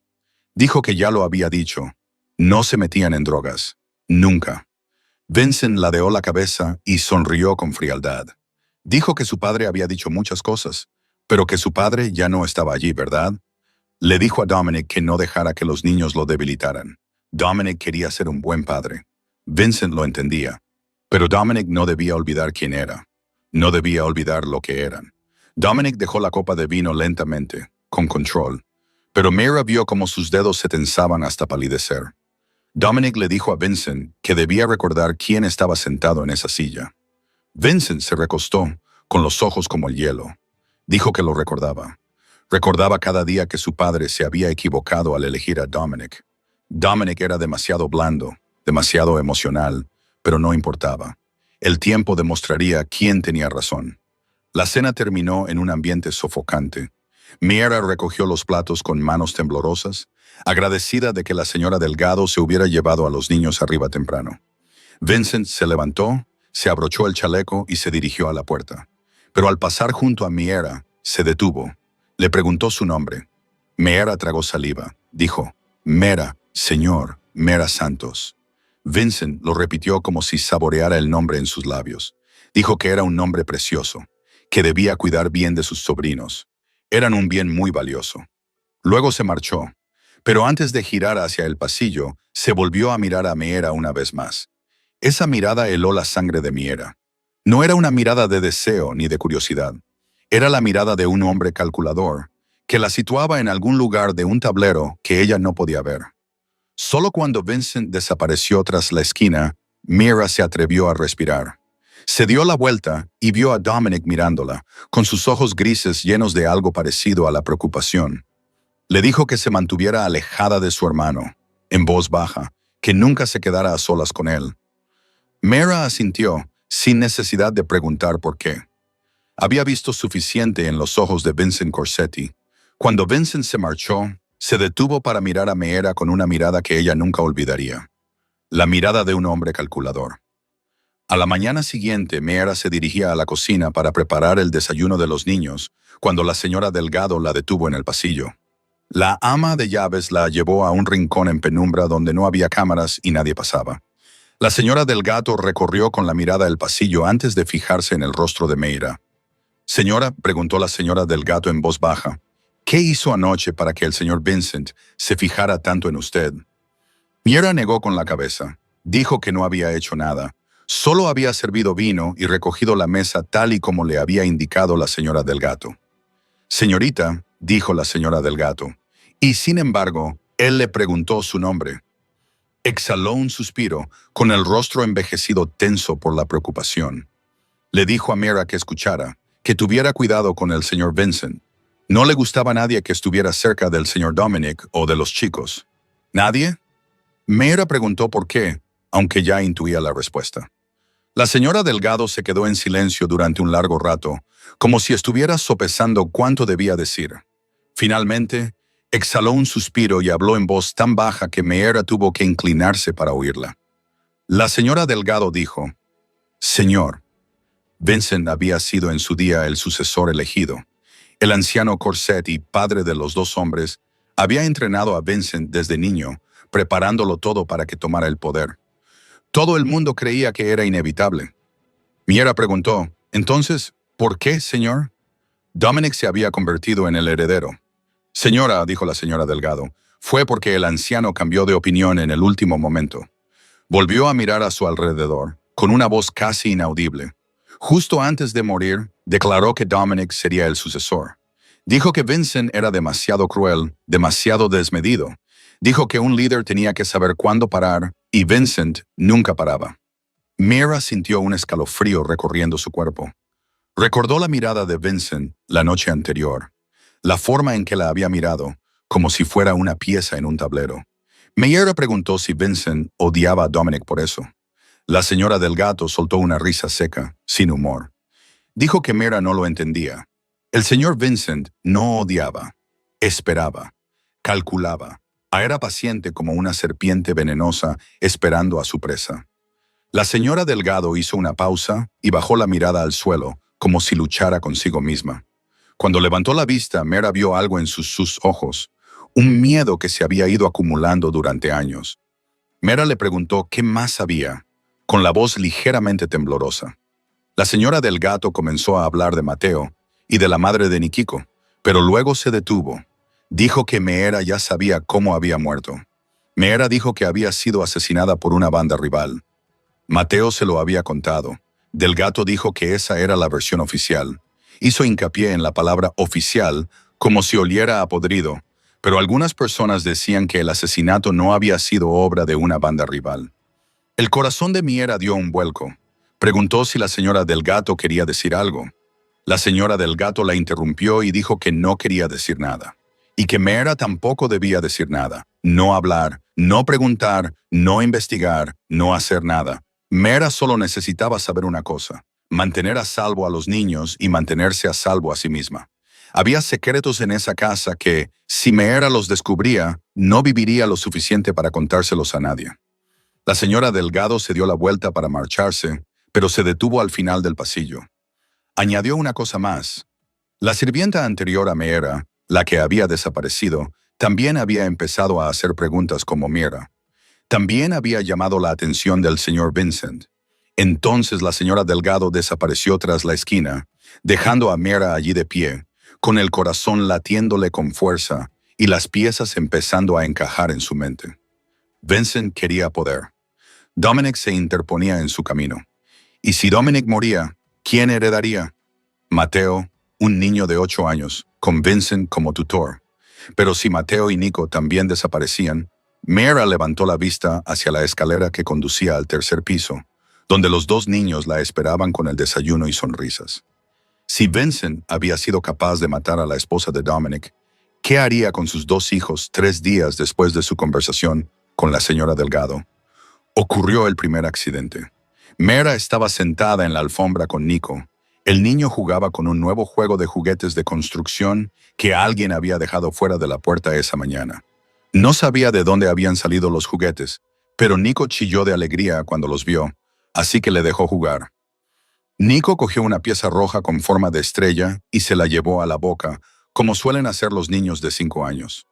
Dijo que ya lo había dicho. No se metían en drogas. Nunca. Vincent ladeó la cabeza y sonrió con frialdad. Dijo que su padre había dicho muchas cosas, pero que su padre ya no estaba allí, ¿verdad? Le dijo a Dominic que no dejara que los niños lo debilitaran. Dominic quería ser un buen padre. Vincent lo entendía. Pero Dominic no debía olvidar quién era. No debía olvidar lo que eran. Dominic dejó la copa de vino lentamente, con control. Pero Meera vio cómo sus dedos se tensaban hasta palidecer. Dominic le dijo a Vincent que debía recordar quién estaba sentado en esa silla. Vincent se recostó, con los ojos como el hielo. Dijo que lo recordaba. Recordaba cada día que su padre se había equivocado al elegir a Dominic. Dominic era demasiado blando, demasiado emocional, pero no importaba. El tiempo demostraría quién tenía razón. La cena terminó en un ambiente sofocante. Meera recogió los platos con manos temblorosas, agradecida de que la señora Delgado se hubiera llevado a los niños arriba temprano. Vincent se levantó, se abrochó el chaleco y se dirigió a la puerta. Pero al pasar junto a Meera, se detuvo. Le preguntó su nombre. Meera tragó saliva. Dijo, Meera, señor, Meera Santos. Vincent lo repitió como si saboreara el nombre en sus labios. Dijo que era un nombre precioso, que debía cuidar bien de sus sobrinos. Eran un bien muy valioso. Luego se marchó, Pero antes de girar hacia el pasillo, se volvió a mirar a Meera una vez más. Esa mirada heló la sangre de Meera. No era una mirada de deseo ni de curiosidad. Era la mirada de un hombre calculador, que la situaba en algún lugar de un tablero que ella no podía ver. Solo cuando Vincent desapareció tras la esquina, Meera se atrevió a respirar. Se dio la vuelta y vio a Dominic mirándola, con sus ojos grises llenos de algo parecido a la preocupación. Le dijo que se mantuviera alejada de su hermano, en voz baja, que nunca se quedara a solas con él. Meera asintió, sin necesidad de preguntar por qué. Había visto suficiente en los ojos de Vincent Corsetti. Cuando Vincent se marchó, se detuvo para mirar a Meera con una mirada que ella nunca olvidaría. La mirada de un hombre calculador. A la mañana siguiente, Meera se dirigía a la cocina para preparar el desayuno de los niños, cuando la señora Delgado la detuvo en el pasillo. La ama de llaves la llevó a un rincón en penumbra donde no había cámaras y nadie pasaba. La señora Delgado recorrió con la mirada el pasillo antes de fijarse en el rostro de Meera. «Señora», preguntó la señora Delgado en voz baja, «¿qué hizo anoche para que el señor Vincent se fijara tanto en usted?» Meera negó con la cabeza. Dijo que no había hecho nada. Solo había servido vino y recogido la mesa tal y como le había indicado la señora Delgado. «Señorita», dijo la señora Delgado, y sin embargo, él le preguntó su nombre. Exhaló un suspiro, con el rostro envejecido tenso por la preocupación. Le dijo a Meera que escuchara, que tuviera cuidado con el señor Vincent. No le gustaba a nadie que estuviera cerca del señor Dominic o de los chicos. ¿Nadie? Meera preguntó por qué, aunque ya intuía la respuesta. La señora Delgado se quedó en silencio durante un largo rato, como si estuviera sopesando cuánto debía decir. Finalmente, exhaló un suspiro y habló en voz tan baja que Meera tuvo que inclinarse para oírla. La señora Delgado dijo, «Señor, Vincent había sido en su día el sucesor elegido. El anciano Corsetti, padre de los dos hombres, había entrenado a Vincent desde niño, preparándolo todo para que tomara el poder. Todo el mundo creía que era inevitable». Meera preguntó, «Entonces, ¿por qué, señor?» Dominic se había convertido en el heredero. «Señora», dijo la señora Delgado, «fue porque el anciano cambió de opinión en el último momento». Volvió a mirar a su alrededor, con una voz casi inaudible. Justo antes de morir, declaró que Dominic sería el sucesor. Dijo que Vincent era demasiado cruel, demasiado desmedido. Dijo que un líder tenía que saber cuándo parar, y Vincent nunca paraba. Meera sintió un escalofrío recorriendo su cuerpo. Recordó la mirada de Vincent la noche anterior, la forma en que la había mirado, como si fuera una pieza en un tablero. Meera preguntó si Vincent odiaba a Dominic por eso. La señora Delgado soltó una risa seca, sin humor. Dijo que Meera no lo entendía. El señor Vincent no odiaba, esperaba, calculaba. Era paciente como una serpiente venenosa esperando a su presa. La señora Delgado hizo una pausa y bajó la mirada al suelo, como si luchara consigo misma. Cuando levantó la vista, Meera vio algo en sus ojos, un miedo que se había ido acumulando durante años. Meera le preguntó qué más sabía, con la voz ligeramente temblorosa. La señora Delgado comenzó a hablar de Mateo y de la madre de Nikiko, pero luego se detuvo. Dijo que Meera ya sabía cómo había muerto. Meera dijo que había sido asesinada por una banda rival. Mateo se lo había contado. Delgado dijo que esa era la versión oficial. Hizo hincapié en la palabra oficial como si oliera a podrido, pero algunas personas decían que el asesinato no había sido obra de una banda rival. El corazón de Meera dio un vuelco. Preguntó si la señora Delgado quería decir algo. La señora Delgado la interrumpió y dijo que no quería decir nada. Y que Meera tampoco debía decir nada. No hablar, no preguntar, no investigar, no hacer nada. Meera solo necesitaba saber una cosa: mantener a salvo a los niños y mantenerse a salvo a sí misma. Había secretos en esa casa que, si Meera los descubría, no viviría lo suficiente para contárselos a nadie. La señora Delgado se dio la vuelta para marcharse, pero se detuvo al final del pasillo. Añadió una cosa más. La sirvienta anterior a Meera, la que había desaparecido, también había empezado a hacer preguntas como Meera. También había llamado la atención del señor Vincent. Entonces la señora Delgado desapareció tras la esquina, dejando a Meera allí de pie, con el corazón latiéndole con fuerza y las piezas empezando a encajar en su mente. Vincent quería poder. Dominic se interponía en su camino. Y si Dominic moría, ¿quién heredaría? Mateo, un niño de 8 años, con Vincent como tutor. Pero si Mateo y Nico también desaparecían, Mera levantó la vista hacia la escalera que conducía al tercer piso, donde los dos niños la esperaban con el desayuno y sonrisas. Si Vincent había sido capaz de matar a la esposa de Dominic, ¿qué haría con sus dos hijos 3 días después de su conversación con la señora Delgado? Ocurrió el primer accidente. Mera estaba sentada en la alfombra con Nico. El niño jugaba con un nuevo juego de juguetes de construcción que alguien había dejado fuera de la puerta esa mañana. No sabía de dónde habían salido los juguetes, pero Nico chilló de alegría cuando los vio, así que le dejó jugar. Nico cogió una pieza roja con forma de estrella y se la llevó a la boca, como suelen hacer los niños de 5 años.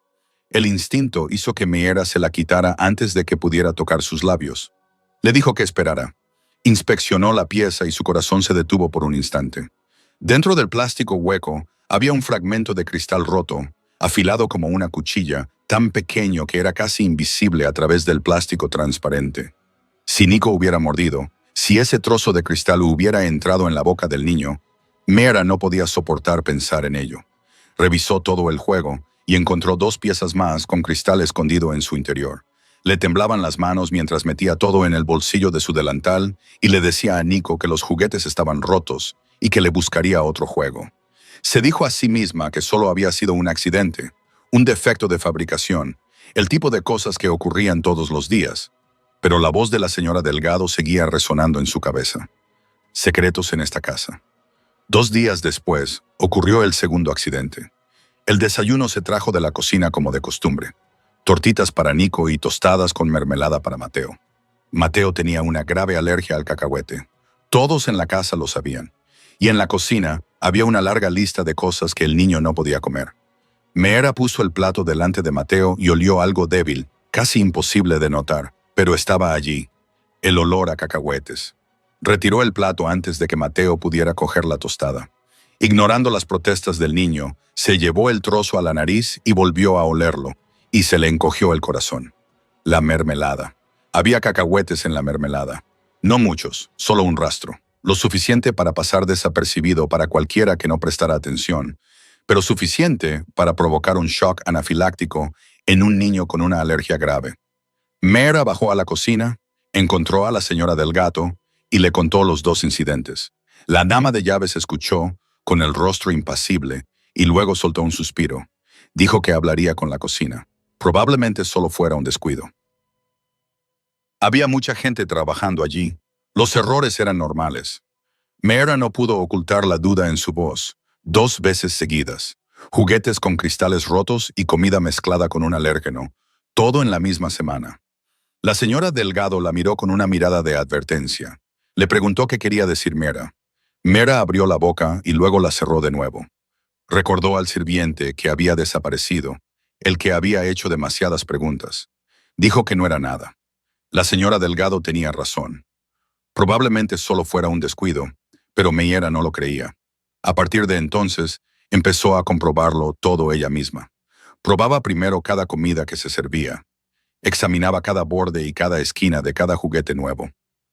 El instinto hizo que Mera se la quitara antes de que pudiera tocar sus labios. Le dijo que esperara. Inspeccionó la pieza y su corazón se detuvo por un instante. Dentro del plástico hueco había un fragmento de cristal roto, afilado como una cuchilla, tan pequeño que era casi invisible a través del plástico transparente. Si Nico hubiera mordido, si ese trozo de cristal hubiera entrado en la boca del niño, Mera no podía soportar pensar en ello. Revisó todo el juego y encontró 2 piezas más con cristal escondido en su interior. Le temblaban las manos mientras metía todo en el bolsillo de su delantal y le decía a Nico que los juguetes estaban rotos y que le buscaría otro juego. Se dijo a sí misma que solo había sido un accidente, un defecto de fabricación, el tipo de cosas que ocurrían todos los días. Pero la voz de la señora Delgado seguía resonando en su cabeza. Secretos en esta casa. 2 días después, ocurrió el segundo accidente. El desayuno se trajo de la cocina como de costumbre. Tortitas para Nico y tostadas con mermelada para Mateo. Mateo tenía una grave alergia al cacahuete. Todos en la casa lo sabían. Y en la cocina había una larga lista de cosas que el niño no podía comer. Mera puso el plato delante de Mateo y olió algo débil, casi imposible de notar, pero estaba allí. El olor a cacahuetes. Retiró el plato antes de que Mateo pudiera coger la tostada. Ignorando las protestas del niño, se llevó el trozo a la nariz y volvió a olerlo, y se le encogió el corazón. La mermelada. Había cacahuetes en la mermelada. No muchos, solo un rastro. Lo suficiente para pasar desapercibido para cualquiera que no prestara atención, pero suficiente para provocar un shock anafiláctico en un niño con una alergia grave. Mera bajó a la cocina, encontró a la señora Delgado y le contó los 2 incidentes. La dama de llaves escuchó, con el rostro impasible, y luego soltó un suspiro. Dijo que hablaría con la cocina. Probablemente solo fuera un descuido. Había mucha gente trabajando allí. Los errores eran normales. Mera no pudo ocultar la duda en su voz. 2 veces seguidas. Juguetes con cristales rotos y comida mezclada con un alérgeno. Todo en la misma semana. La señora Delgado la miró con una mirada de advertencia. Le preguntó qué quería decir Mera. Mera abrió la boca y luego la cerró de nuevo. Recordó al sirviente que había desaparecido, el que había hecho demasiadas preguntas. Dijo que no era nada. La señora Delgado tenía razón. Probablemente solo fuera un descuido, pero Mera no lo creía. A partir de entonces, empezó a comprobarlo todo ella misma. Probaba primero cada comida que se servía. Examinaba cada borde y cada esquina de cada juguete nuevo.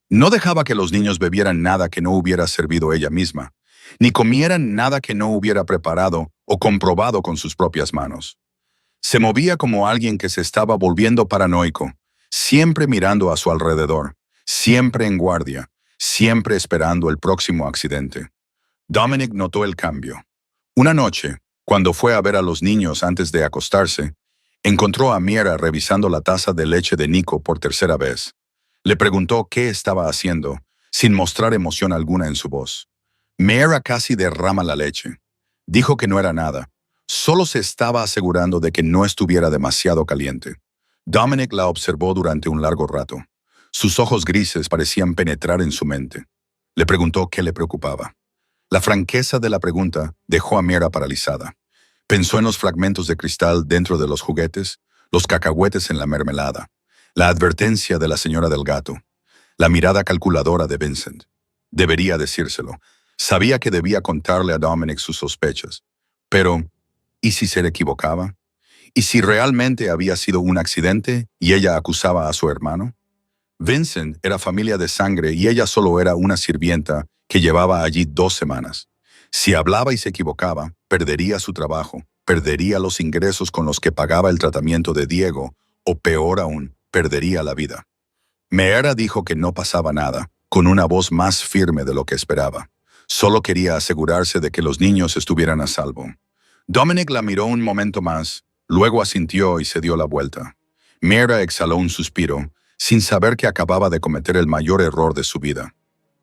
No dejaba que los niños bebieran nada que no hubiera servido ella misma, ni comieran nada que no hubiera preparado o comprobado con sus propias manos. Se movía como alguien que se estaba volviendo paranoico, siempre mirando a su alrededor, siempre en guardia, siempre esperando el próximo accidente. Dominic notó el cambio. Una noche, cuando fue a ver a los niños antes de acostarse, encontró a Mera revisando la taza de leche de Nico por 3ª vez. Le preguntó qué estaba haciendo, sin mostrar emoción alguna en su voz. Mera casi derrama la leche. Dijo que no era nada. Solo se estaba asegurando de que no estuviera demasiado caliente. Dominic la observó durante un largo rato. Sus ojos grises parecían penetrar en su mente. Le preguntó qué le preocupaba. La franqueza de la pregunta dejó a Mera paralizada. Pensó en los fragmentos de cristal dentro de los juguetes, los cacahuetes en la mermelada, la advertencia de la señora Delgado, la mirada calculadora de Vincent. Debería decírselo. Sabía que debía contarle a Dominic sus sospechas. Pero, ¿y si se le equivocaba? ¿Y si realmente había sido un accidente y ella acusaba a su hermano? Vincent era familia de sangre y ella solo era una sirvienta que llevaba allí 2 semanas. Si hablaba y se equivocaba, perdería su trabajo, perdería los ingresos con los que pagaba el tratamiento de Diego, o peor aún, perdería la vida. Meera dijo que no pasaba nada, con una voz más firme de lo que esperaba. Solo quería asegurarse de que los niños estuvieran a salvo. Dominic la miró un momento más, luego asintió y se dio la vuelta. Meera exhaló un suspiro, sin saber que acababa de cometer el mayor error de su vida.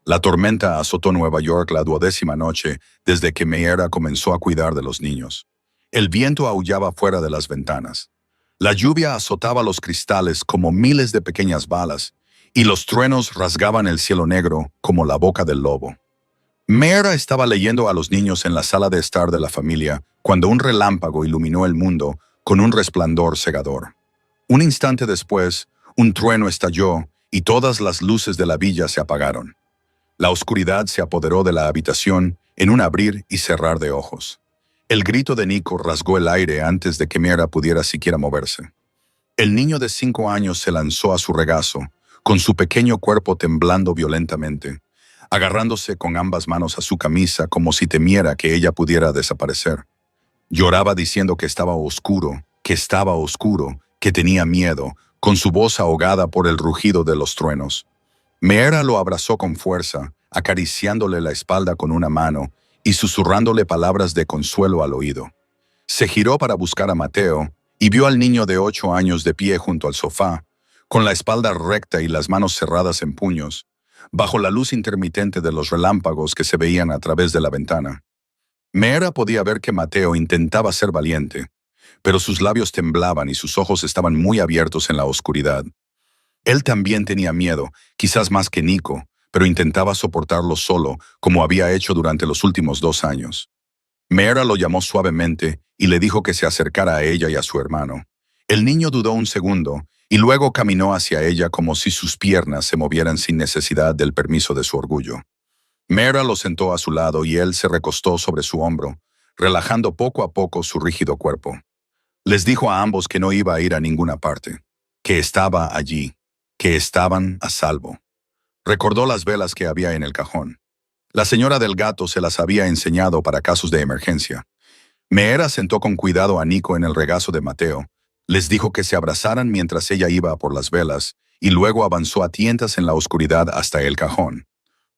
La tormenta azotó Nueva York la 12ª noche desde que Meera comenzó a cuidar de los niños. El viento aullaba fuera de las ventanas. La lluvia azotaba los cristales como miles de pequeñas balas, y los truenos rasgaban el cielo negro como la boca del lobo. Meera estaba leyendo a los niños en la sala de estar de la familia cuando un relámpago iluminó el mundo con un resplandor cegador. Un instante después, un trueno estalló y todas las luces de la villa se apagaron. La oscuridad se apoderó de la habitación en un abrir y cerrar de ojos. El grito de Nico rasgó el aire antes de que Meera pudiera siquiera moverse. El niño de 5 años se lanzó a su regazo, con su pequeño cuerpo temblando violentamente, agarrándose con ambas manos a su camisa como si temiera que ella pudiera desaparecer. Lloraba diciendo que estaba oscuro, que tenía miedo, con su voz ahogada por el rugido de los truenos. Meera lo abrazó con fuerza, acariciándole la espalda con una mano y susurrándole palabras de consuelo al oído. Se giró para buscar a Mateo y vio al niño de 8 años de pie junto al sofá, con la espalda recta y las manos cerradas en puños, bajo la luz intermitente de los relámpagos que se veían a través de la ventana. Meera podía ver que Mateo intentaba ser valiente, pero sus labios temblaban y sus ojos estaban muy abiertos en la oscuridad. Él también tenía miedo, quizás más que Nico, pero intentaba soportarlo solo, como había hecho durante los últimos 2 años. Meera lo llamó suavemente y le dijo que se acercara a ella y a su hermano. El niño dudó un segundo y luego caminó hacia ella como si sus piernas se movieran sin necesidad del permiso de su orgullo. Meera lo sentó a su lado y él se recostó sobre su hombro, relajando poco a poco su rígido cuerpo. Les dijo a ambos que no iba a ir a ninguna parte, que estaba allí, que estaban a salvo. Recordó las velas que había en el cajón. La señora del gato se las había enseñado para casos de emergencia. Meera sentó con cuidado a Nico en el regazo de Mateo, les dijo que se abrazaran mientras ella iba por las velas y luego avanzó a tientas en la oscuridad hasta el cajón.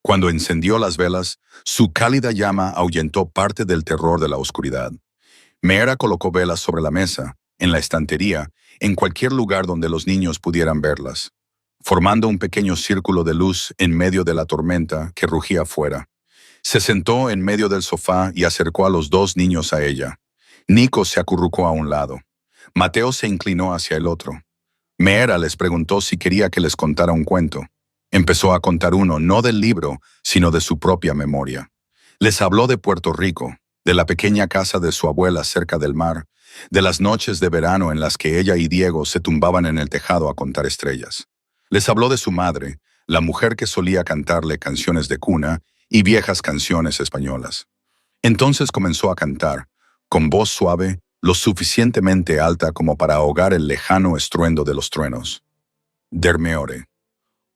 Cuando encendió las velas, su cálida llama ahuyentó parte del terror de la oscuridad. Meera colocó velas sobre la mesa, en la estantería, en cualquier lugar donde los niños pudieran verlas, formando un pequeño círculo de luz en medio de la tormenta que rugía afuera. Se sentó en medio del sofá y acercó a los 2 niños a ella. Nico se acurrucó a un lado. Mateo se inclinó hacia el otro. Meera les preguntó si quería que les contara un cuento. Empezó a contar uno, no del libro, sino de su propia memoria. Les habló de Puerto Rico, de la pequeña casa de su abuela cerca del mar, de las noches de verano en las que ella y Diego se tumbaban en el tejado a contar estrellas. Les habló de su madre, la mujer que solía cantarle canciones de cuna y viejas canciones españolas. Entonces comenzó a cantar, con voz suave, lo suficientemente alta como para ahogar el lejano estruendo de los truenos. Dermeore.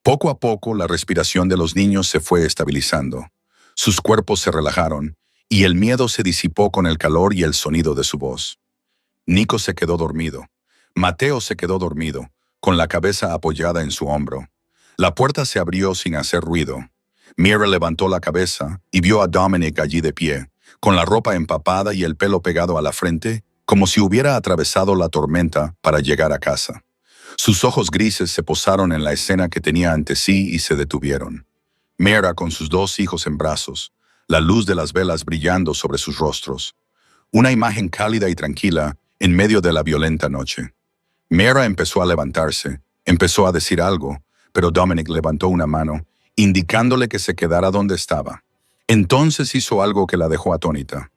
Poco a poco la respiración de los niños se fue estabilizando. Sus cuerpos se relajaron y el miedo se disipó con el calor y el sonido de su voz. Nico se quedó dormido. Mateo se quedó dormido, con la cabeza apoyada en su hombro. La puerta se abrió sin hacer ruido. Meera levantó la cabeza y vio a Dominic allí de pie, con la ropa empapada y el pelo pegado a la frente, como si hubiera atravesado la tormenta para llegar a casa. Sus ojos grises se posaron en la escena que tenía ante sí y se detuvieron. Meera con sus 2 hijos en brazos, la luz de las velas brillando sobre sus rostros. Una imagen cálida y tranquila en medio de la violenta noche. Meera empezó a levantarse, empezó a decir algo, pero Dominic levantó una mano, indicándole que se quedara donde estaba. Entonces hizo algo que la dejó atónita.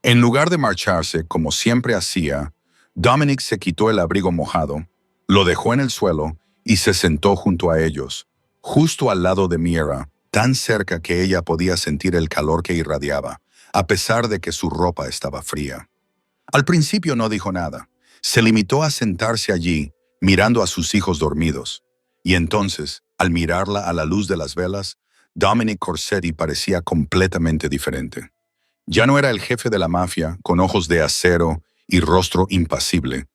En lugar de marcharse, como siempre hacía, Dominic se quitó el abrigo mojado, lo dejó en el suelo y se sentó junto a ellos, justo al lado de Meera, tan cerca que ella podía sentir el calor que irradiaba, a pesar de que su ropa estaba fría. Al principio no dijo nada, Se limitó a sentarse allí, mirando a sus hijos dormidos. Y entonces, al mirarla a la luz de las velas, Dominic Corsetti parecía completamente diferente. Ya no era el jefe de la mafia, con ojos de acero y rostro impasible,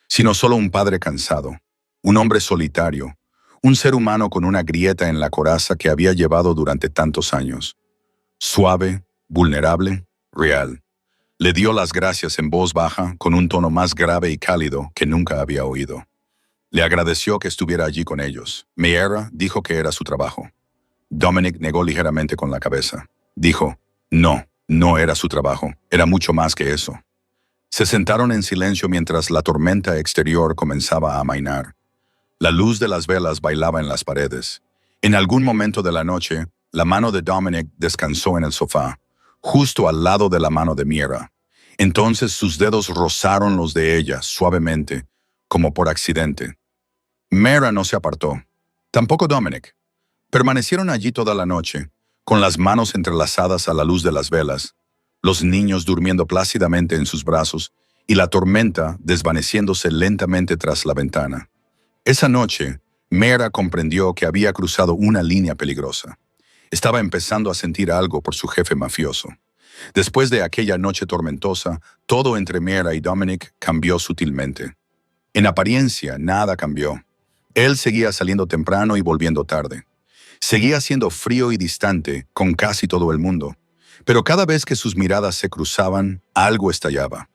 sino solo un padre cansado, un hombre solitario, un ser humano con una grieta en la coraza que había llevado durante tantos años. Suave, vulnerable, real. Le dio las gracias en voz baja, con un tono más grave y cálido que nunca había oído. Le agradeció que estuviera allí con ellos. Meara dijo que era su trabajo. Dominic negó ligeramente con la cabeza. Dijo, no, no era su trabajo, era mucho más que eso. Se sentaron en silencio mientras la tormenta exterior comenzaba a amainar. La luz de las velas bailaba en las paredes. En algún momento de la noche, la mano de Dominic descansó en el sofá, justo al lado de la mano de Meara. Entonces sus dedos rozaron los de ella suavemente, como por accidente. Meara no se apartó. Tampoco Dominic. Permanecieron allí toda la noche, con las manos entrelazadas a la luz de las velas, los niños durmiendo plácidamente en sus brazos y la tormenta desvaneciéndose lentamente tras la ventana. Esa noche, Meara comprendió que había cruzado una línea peligrosa. Estaba empezando a sentir algo por su jefe mafioso. Después de aquella noche tormentosa, todo entre Meara y Dominic cambió sutilmente. En apariencia, nada cambió. Él seguía saliendo temprano y volviendo tarde. Seguía siendo frío y distante con casi todo el mundo. Pero cada vez que sus miradas se cruzaban, algo estallaba.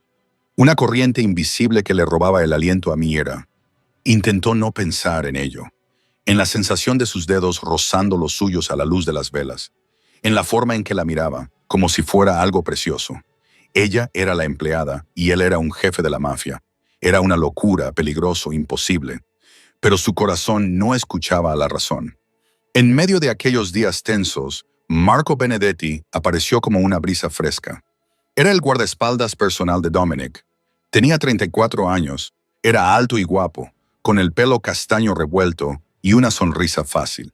Una corriente invisible que le robaba el aliento a Meara. Intentó no pensar en ello, en la sensación de sus dedos rozando los suyos a la luz de las velas, en la forma en que la miraba, como si fuera algo precioso. Ella era la empleada y él era un jefe de la mafia. Era una locura, peligroso, imposible. Pero su corazón no escuchaba a la razón. En medio de aquellos días tensos, Marco Benedetti apareció como una brisa fresca. Era el guardaespaldas personal de Dominic. Tenía 34 años, era alto y guapo, con el pelo castaño revuelto y una sonrisa fácil.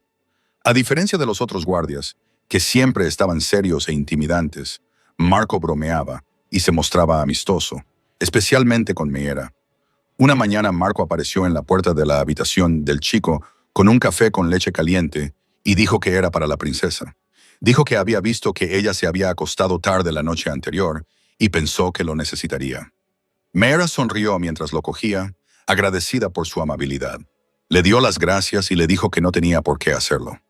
A diferencia de los otros guardias, que siempre estaban serios e intimidantes, Marco bromeaba y se mostraba amistoso, especialmente con Meara. Una mañana Marco apareció en la puerta de la habitación del chico con un café con leche caliente y dijo que era para la princesa. Dijo que había visto que ella se había acostado tarde la noche anterior y pensó que lo necesitaría. Meara sonrió mientras lo cogía, agradecida por su amabilidad. Le dio las gracias y le dijo que no tenía por qué hacerlo.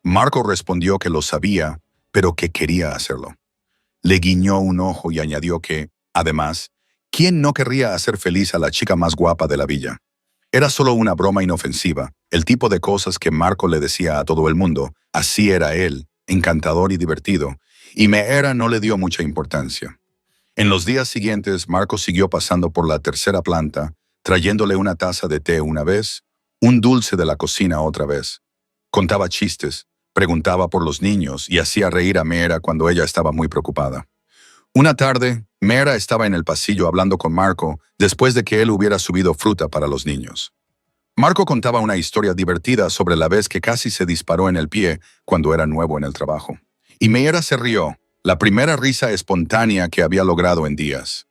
Marco respondió que lo sabía, pero que quería hacerlo. Le guiñó un ojo y añadió que, además, ¿quién no querría hacer feliz a la chica más guapa de la villa? Era solo una broma inofensiva, el tipo de cosas que Marco le decía a todo el mundo. Así era él, encantador y divertido, y Meara no le dio mucha importancia. En los días siguientes, Marco siguió pasando por la tercera planta, trayéndole una taza de té una vez, un dulce de la cocina otra vez. Contaba chistes, preguntaba por los niños y hacía reír a Meara cuando ella estaba muy preocupada. Una tarde, Meara estaba en el pasillo hablando con Marco después de que él hubiera subido fruta para los niños. Marco contaba una historia divertida sobre la vez que casi se disparó en el pie cuando era nuevo en el trabajo. Y Meara se rió, la primera risa espontánea que había logrado en días.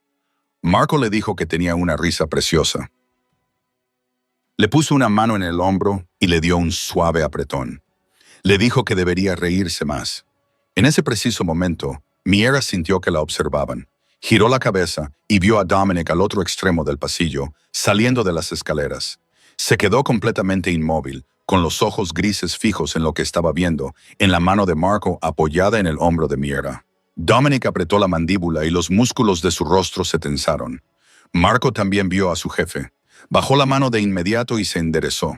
Marco le dijo que tenía una risa preciosa. Le puso una mano en el hombro y le dio un suave apretón. Le dijo que debería reírse más. En ese preciso momento, Meara sintió que la observaban. Giró la cabeza y vio a Dominic al otro extremo del pasillo, saliendo de las escaleras. Se quedó completamente inmóvil, con los ojos grises fijos en lo que estaba viendo, en la mano de Marco apoyada en el hombro de Meara. Dominic apretó la mandíbula y los músculos de su rostro se tensaron. Marco también vio a su jefe. Bajó la mano de inmediato y se enderezó.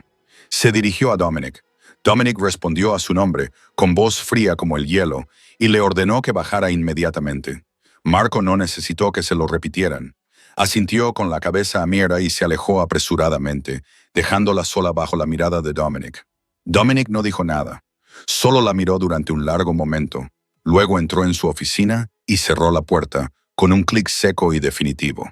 Se dirigió a Dominic. Dominic respondió a su nombre, con voz fría como el hielo, y le ordenó que bajara inmediatamente. Marco no necesitó que se lo repitieran. Asintió con la cabeza a Meara y se alejó apresuradamente, dejándola sola bajo la mirada de Dominic. Dominic no dijo nada. Solo la miró durante un largo momento. Luego entró en su oficina y cerró la puerta, con un clic seco y definitivo.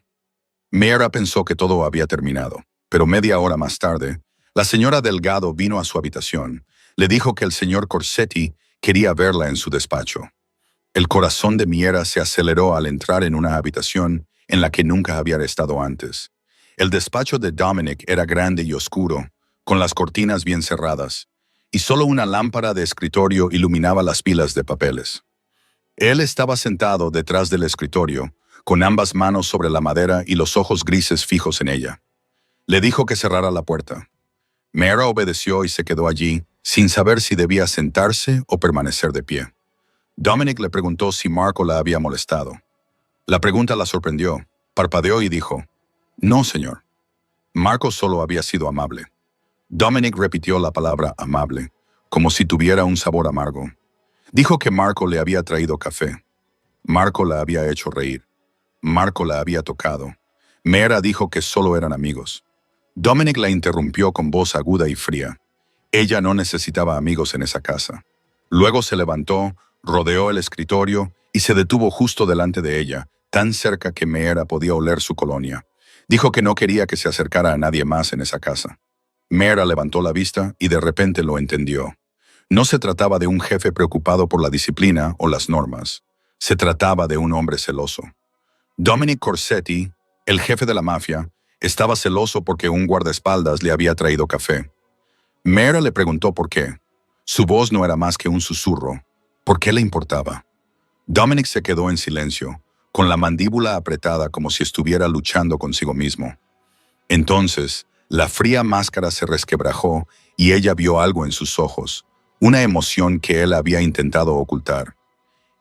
Meara pensó que todo había terminado, pero media hora más tarde, la señora Delgado vino a su habitación. Le dijo que el señor Corsetti quería verla en su despacho. El corazón de Meara se aceleró al entrar en una habitación en la que nunca había estado antes. El despacho de Dominic era grande y oscuro, con las cortinas bien cerradas, y solo una lámpara de escritorio iluminaba las pilas de papeles. Él estaba sentado detrás del escritorio, con ambas manos sobre la madera y los ojos grises fijos en ella. Le dijo que cerrara la puerta. Mara obedeció y se quedó allí, sin saber si debía sentarse o permanecer de pie. Dominic le preguntó si Marco la había molestado. La pregunta la sorprendió. Parpadeó y dijo, «No, señor. Marco solo había sido amable». Dominic repitió la palabra amable, como si tuviera un sabor amargo. Dijo que Marco le había traído café. Marco la había hecho reír. Marco la había tocado. Mara dijo que solo eran amigos. Dominic la interrumpió con voz aguda y fría. Ella no necesitaba amigos en esa casa. Luego se levantó, rodeó el escritorio y se detuvo justo delante de ella, tan cerca que Mara podía oler su colonia. Dijo que no quería que se acercara a nadie más en esa casa. Mara levantó la vista y de repente lo entendió. No se trataba de un jefe preocupado por la disciplina o las normas. Se trataba de un hombre celoso. Dominic Corsetti, el jefe de la mafia, estaba celoso porque un guardaespaldas le había traído café. Mara le preguntó por qué. Su voz no era más que un susurro. ¿Por qué le importaba? Dominic se quedó en silencio, con la mandíbula apretada como si estuviera luchando consigo mismo. Entonces, la fría máscara se resquebrajó y ella vio algo en sus ojos, una emoción que él había intentado ocultar.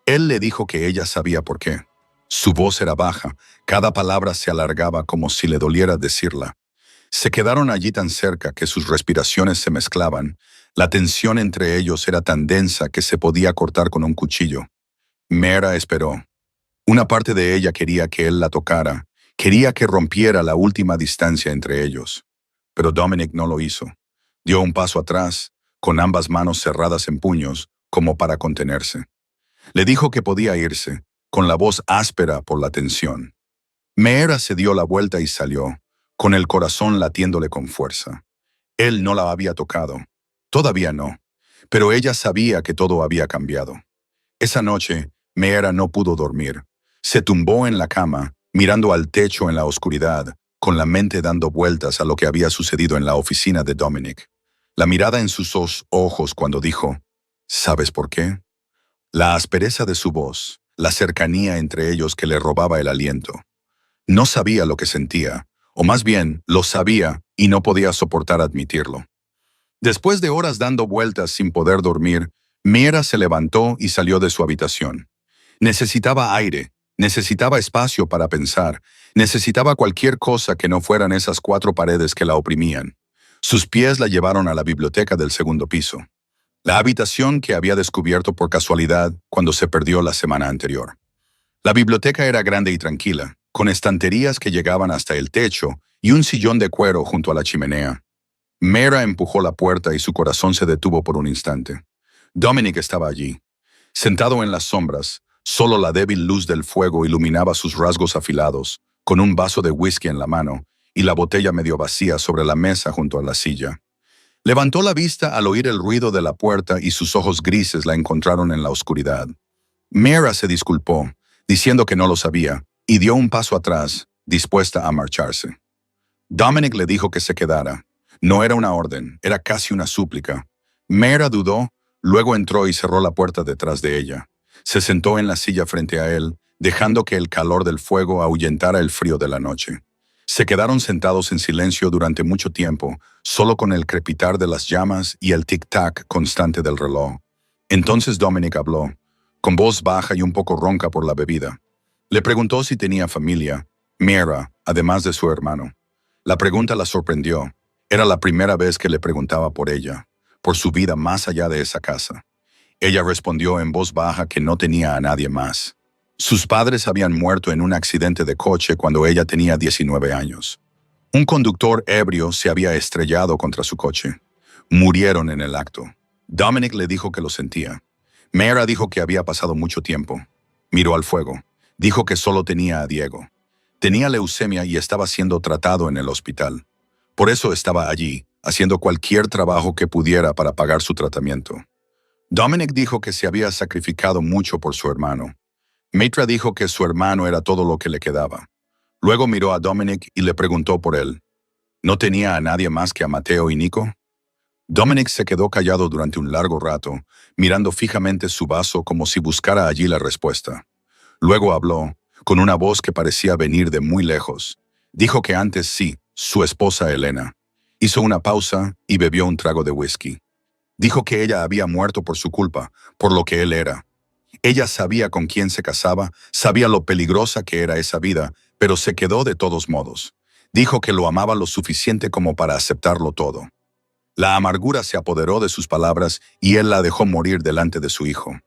Él le dijo que ella sabía por qué. Su voz era baja, cada palabra se alargaba como si le doliera decirla. Se quedaron allí tan cerca que sus respiraciones se mezclaban. La tensión entre ellos era tan densa que se podía cortar con un cuchillo. Mara esperó. Una parte de ella quería que él la tocara, quería que rompiera la última distancia entre ellos. Pero Dominic no lo hizo. Dio un paso atrás, con ambas manos cerradas en puños, como para contenerse. Le dijo que podía irse, con la voz áspera por la tensión. Mara se dio la vuelta y salió, con el corazón latiéndole con fuerza. Él no la había tocado. Todavía no. Pero ella sabía que todo había cambiado. Esa noche, Mara no pudo dormir. Se tumbó en la cama, mirando al techo en la oscuridad, con la mente dando vueltas a lo que había sucedido en la oficina de Dominic. La mirada en sus ojos cuando dijo, ¿sabes por qué? La aspereza de su voz, la cercanía entre ellos que le robaba el aliento. No sabía lo que sentía, o más bien, lo sabía y no podía soportar admitirlo. Después de horas dando vueltas sin poder dormir, Mara se levantó y salió de su habitación. Necesitaba aire, necesitaba espacio para pensar, necesitaba cualquier cosa que no fueran esas 4 paredes que la oprimían. Sus pies la llevaron a la biblioteca del segundo piso, la habitación que había descubierto por casualidad cuando se perdió la semana anterior. La biblioteca era grande y tranquila, con estanterías que llegaban hasta el techo y un sillón de cuero junto a la chimenea. Mara empujó la puerta y su corazón se detuvo por un instante. Dominic estaba allí. Sentado en las sombras, solo la débil luz del fuego iluminaba sus rasgos afilados, con un vaso de whisky en la mano y la botella medio vacía sobre la mesa junto a la silla. Levantó la vista al oír el ruido de la puerta y sus ojos grises la encontraron en la oscuridad. Mara se disculpó, diciendo que no lo sabía, y dio un paso atrás, dispuesta a marcharse. Dominic le dijo que se quedara. No era una orden, era casi una súplica. Mara dudó, luego entró y cerró la puerta detrás de ella. Se sentó en la silla frente a él, dejando que el calor del fuego ahuyentara el frío de la noche. Se quedaron sentados en silencio durante mucho tiempo, solo con el crepitar de las llamas y el tic-tac constante del reloj. Entonces Dominic habló, con voz baja y un poco ronca por la bebida. Le preguntó si tenía familia, Mara, además de su hermano. La pregunta la sorprendió. Era la primera vez que le preguntaba por ella, por su vida más allá de esa casa. Ella respondió en voz baja que no tenía a nadie más. Sus padres habían muerto en un accidente de coche cuando ella tenía 19 años. Un conductor ebrio se había estrellado contra su coche. Murieron en el acto. Dominic le dijo que lo sentía. Mara dijo que había pasado mucho tiempo. Miró al fuego. Dijo que solo tenía a Diego. Tenía leucemia y estaba siendo tratado en el hospital. Por eso estaba allí, haciendo cualquier trabajo que pudiera para pagar su tratamiento. Dominic dijo que se había sacrificado mucho por su hermano. Mitra dijo que su hermano era todo lo que le quedaba. Luego miró a Dominic y le preguntó por él. ¿No tenía a nadie más que a Mateo y Nico? Dominic se quedó callado durante un largo rato, mirando fijamente su vaso como si buscara allí la respuesta. Luego habló, con una voz que parecía venir de muy lejos. Dijo que antes sí, su esposa Elena. Hizo una pausa y bebió un trago de whisky. Dijo que ella había muerto por su culpa, por lo que él era. Ella sabía con quién se casaba, sabía lo peligrosa que era esa vida, pero se quedó de todos modos. Dijo que lo amaba lo suficiente como para aceptarlo todo. La amargura se apoderó de sus palabras y él la dejó morir delante de su hijo.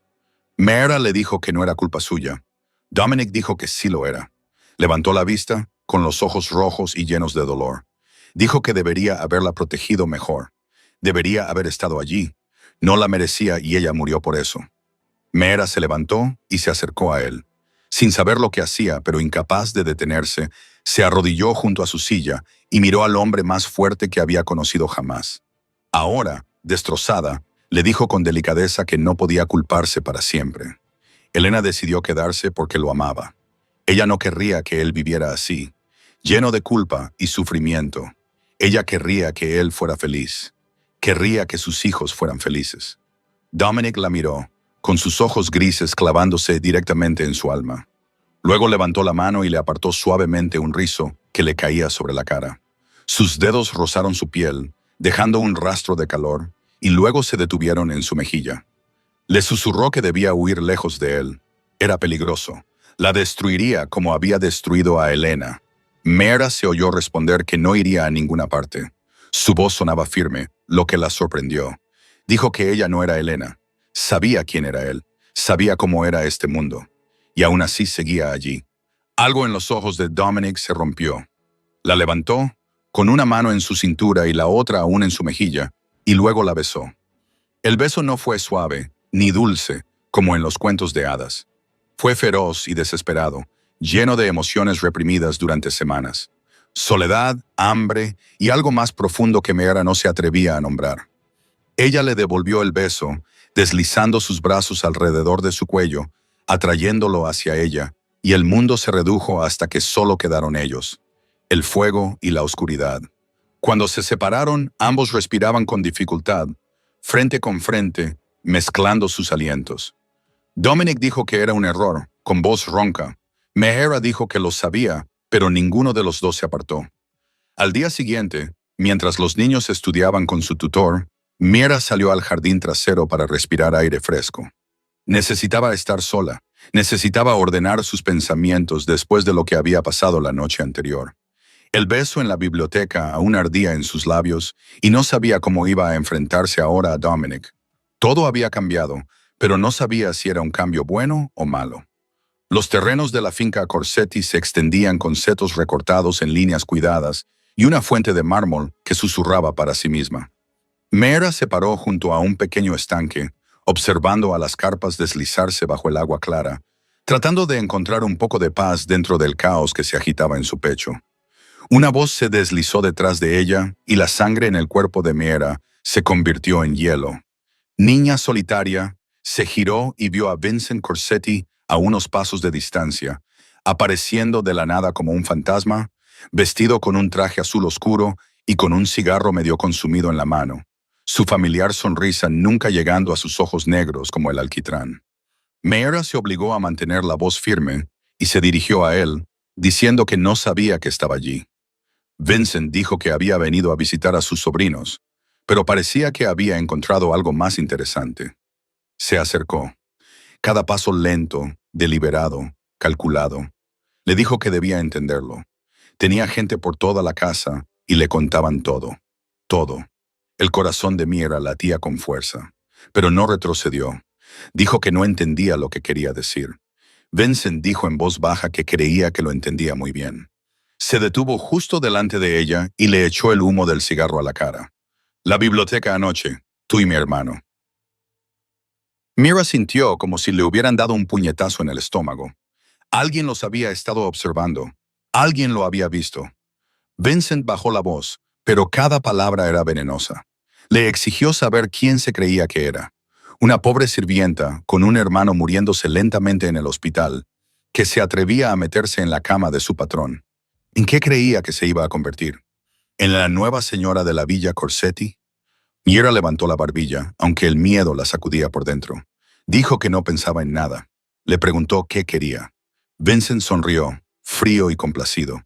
Mera le dijo que no era culpa suya. Dominic dijo que sí lo era. Levantó la vista, con los ojos rojos y llenos de dolor. Dijo que debería haberla protegido mejor. Debería haber estado allí. No la merecía y ella murió por eso. Mera se levantó y se acercó a él. Sin saber lo que hacía, pero incapaz de detenerse, se arrodilló junto a su silla y miró al hombre más fuerte que había conocido jamás. Ahora, destrozada, le dijo con delicadeza que no podía culparse para siempre. Elena decidió quedarse porque lo amaba. Ella no querría que él viviera así, lleno de culpa y sufrimiento. Ella querría que él fuera feliz. Querría que sus hijos fueran felices. Dominic la miró, con sus ojos grises clavándose directamente en su alma. Luego levantó la mano y le apartó suavemente un rizo que le caía sobre la cara. Sus dedos rozaron su piel, dejando un rastro de calor, y luego se detuvieron en su mejilla. Le susurró que debía huir lejos de él. Era peligroso. La destruiría como había destruido a Elena. Mera se oyó responder que no iría a ninguna parte. Su voz sonaba firme, lo que la sorprendió. Dijo que ella no era Elena. Sabía quién era él. Sabía cómo era este mundo. Y aún así seguía allí. Algo en los ojos de Dominic se rompió. La levantó, con una mano en su cintura y la otra aún en su mejilla, y luego la besó. El beso no fue suave, ni dulce, como en los cuentos de hadas. Fue feroz y desesperado, lleno de emociones reprimidas durante semanas. Soledad, hambre y algo más profundo que Mera no se atrevía a nombrar. Ella le devolvió el beso, deslizando sus brazos alrededor de su cuello, atrayéndolo hacia ella, y el mundo se redujo hasta que solo quedaron ellos, el fuego y la oscuridad. Cuando se separaron, ambos respiraban con dificultad, frente con frente, mezclando sus alientos. Dominic dijo que era un error, con voz ronca. Mehera dijo que lo sabía, pero ninguno de los dos se apartó. Al día siguiente, mientras los niños estudiaban con su tutor, Mera salió al jardín trasero para respirar aire fresco. Necesitaba estar sola, necesitaba ordenar sus pensamientos después de lo que había pasado la noche anterior. El beso en la biblioteca aún ardía en sus labios y no sabía cómo iba a enfrentarse ahora a Dominic. Todo había cambiado, pero no sabía si era un cambio bueno o malo. Los terrenos de la finca Corsetti se extendían con setos recortados en líneas cuidadas y una fuente de mármol que susurraba para sí misma. Mera se paró junto a un pequeño estanque, observando a las carpas deslizarse bajo el agua clara, tratando de encontrar un poco de paz dentro del caos que se agitaba en su pecho. Una voz se deslizó detrás de ella y la sangre en el cuerpo de Mera se convirtió en hielo. Niña solitaria, se giró y vio a Vincent Corsetti a unos pasos de distancia, apareciendo de la nada como un fantasma, vestido con un traje azul oscuro y con un cigarro medio consumido en la mano, su familiar sonrisa nunca llegando a sus ojos negros como el alquitrán. Mera se obligó a mantener la voz firme y se dirigió a él, diciendo que no sabía que estaba allí. Vincent dijo que había venido a visitar a sus sobrinos, pero parecía que había encontrado algo más interesante. Se acercó. Cada paso lento, deliberado, calculado. Le dijo que debía entenderlo. Tenía gente por toda la casa y le contaban todo. Todo. El corazón de Mera latía con fuerza, pero no retrocedió. Dijo que no entendía lo que quería decir. Vincent dijo en voz baja que creía que lo entendía muy bien. Se detuvo justo delante de ella y le echó el humo del cigarro a la cara. La biblioteca anoche, tú y mi hermano. Mera sintió como si le hubieran dado un puñetazo en el estómago. Alguien los había estado observando. Alguien lo había visto. Vincent bajó la voz, pero cada palabra era venenosa. Le exigió saber quién se creía que era. Una pobre sirvienta, con un hermano muriéndose lentamente en el hospital, que se atrevía a meterse en la cama de su patrón. ¿En qué creía que se iba a convertir? ¿En la nueva señora de la Villa Corsetti? Mira levantó la barbilla, aunque el miedo la sacudía por dentro. Dijo que no pensaba en nada. Le preguntó qué quería. Vincent sonrió, frío y complacido.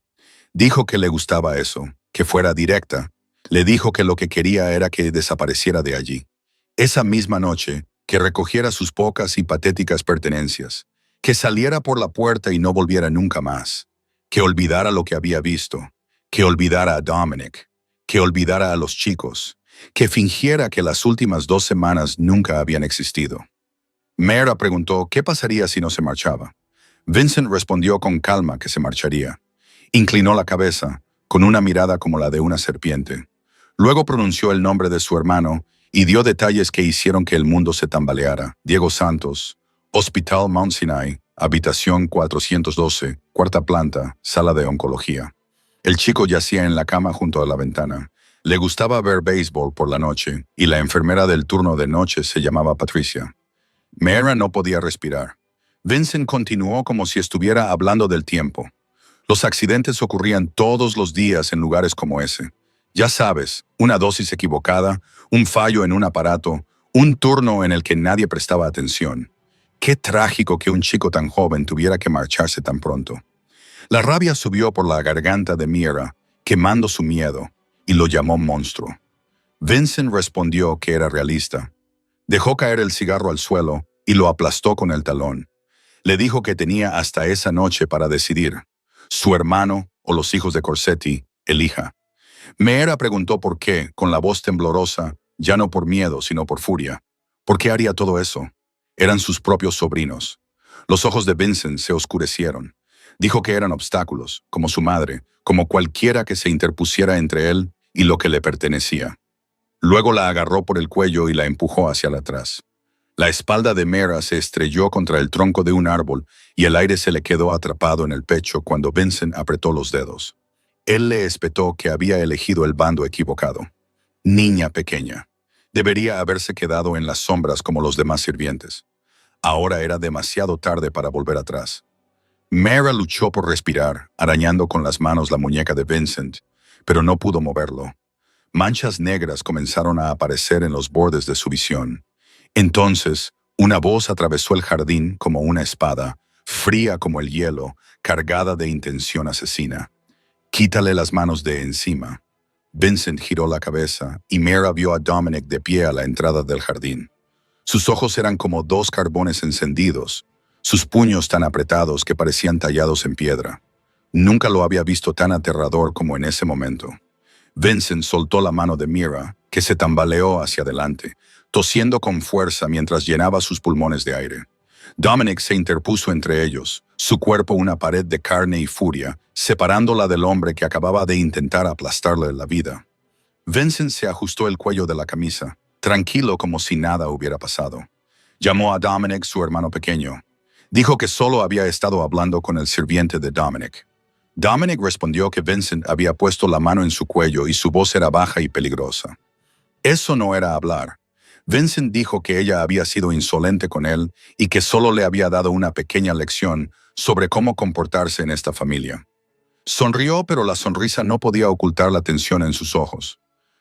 Dijo que le gustaba eso, que fuera directa. Le dijo que lo que quería era que desapareciera de allí. Esa misma noche, que recogiera sus pocas y patéticas pertenencias, que saliera por la puerta y no volviera nunca más, que olvidara lo que había visto, que olvidara a Dominic, que olvidara a los chicos, que fingiera que las últimas 2 semanas nunca habían existido. Mera preguntó qué pasaría si no se marchaba. Vincent respondió con calma que se marcharía. Inclinó la cabeza, con una mirada como la de una serpiente. Luego pronunció el nombre de su hermano y dio detalles que hicieron que el mundo se tambaleara. Diego Santos, Hospital Mount Sinai, habitación 412, cuarta planta, sala de oncología. El chico yacía en la cama junto a la ventana. Le gustaba ver béisbol por la noche y la enfermera del turno de noche se llamaba Patricia. Mera no podía respirar. Vincent continuó como si estuviera hablando del tiempo. Los accidentes ocurrían todos los días en lugares como ese. Ya sabes, una dosis equivocada, un fallo en un aparato, un turno en el que nadie prestaba atención. Qué trágico que un chico tan joven tuviera que marcharse tan pronto. La rabia subió por la garganta de Mira, quemando su miedo, y lo llamó monstruo. Vincent respondió que era realista. Dejó caer el cigarro al suelo y lo aplastó con el talón. Le dijo que tenía hasta esa noche para decidir. Su hermano o los hijos de Corsetti, elija. Mera preguntó por qué, con la voz temblorosa, ya no por miedo, sino por furia. ¿Por qué haría todo eso? Eran sus propios sobrinos. Los ojos de Vincent se oscurecieron. Dijo que eran obstáculos, como su madre, como cualquiera que se interpusiera entre él y lo que le pertenecía. Luego la agarró por el cuello y la empujó hacia atrás. La espalda de Mera se estrelló contra el tronco de un árbol y el aire se le quedó atrapado en el pecho cuando Vincent apretó los dedos. Él le espetó que había elegido el bando equivocado. Niña pequeña. Debería haberse quedado en las sombras como los demás sirvientes. Ahora era demasiado tarde para volver atrás. Mera luchó por respirar, arañando con las manos la muñeca de Vincent, pero no pudo moverlo. Manchas negras comenzaron a aparecer en los bordes de su visión. Entonces, una voz atravesó el jardín como una espada, fría como el hielo, cargada de intención asesina. «Quítale las manos de encima». Vincent giró la cabeza y Mera vio a Dominic de pie a la entrada del jardín. Sus ojos eran como 2 carbones encendidos, sus puños tan apretados que parecían tallados en piedra. Nunca lo había visto tan aterrador como en ese momento. Vincent soltó la mano de Mira, que se tambaleó hacia adelante, tosiendo con fuerza mientras llenaba sus pulmones de aire. Dominic se interpuso entre ellos, su cuerpo una pared de carne y furia, separándola del hombre que acababa de intentar aplastarle la vida. Vincent se ajustó el cuello de la camisa, tranquilo como si nada hubiera pasado. Llamó a Dominic su hermano pequeño. Dijo que solo había estado hablando con el sirviente de Dominic. Dominic respondió que Vincent había puesto la mano en su cuello y su voz era baja y peligrosa. Eso no era hablar. Vincent dijo que ella había sido insolente con él y que solo le había dado una pequeña lección sobre cómo comportarse en esta familia. Sonrió, pero la sonrisa no podía ocultar la tensión en sus ojos.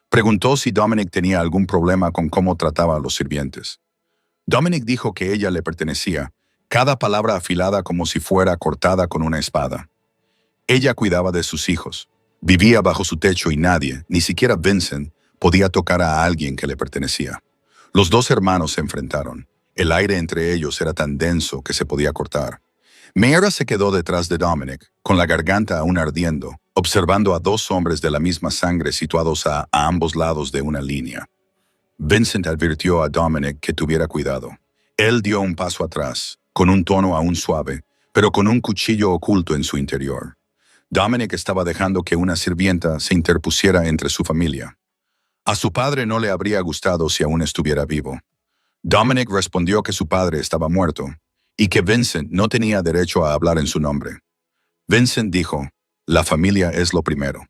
Preguntó si Dominic tenía algún problema con cómo trataba a los sirvientes. Dominic dijo que ella le pertenecía, cada palabra afilada como si fuera cortada con una espada. Ella cuidaba de sus hijos, vivía bajo su techo y nadie, ni siquiera Vincent, podía tocar a alguien que le pertenecía. Los 2 hermanos se enfrentaron. El aire entre ellos era tan denso que se podía cortar. Mera se quedó detrás de Dominic, con la garganta aún ardiendo, observando a 2 hombres de la misma sangre situados a ambos lados de una línea. Vincent advirtió a Dominic que tuviera cuidado. Él dio un paso atrás, con un tono aún suave, pero con un cuchillo oculto en su interior. Dominic estaba dejando que una sirvienta se interpusiera entre su familia. A su padre no le habría gustado si aún estuviera vivo. Dominic respondió que su padre estaba muerto y que Vincent no tenía derecho a hablar en su nombre. Vincent dijo, «La familia es lo primero».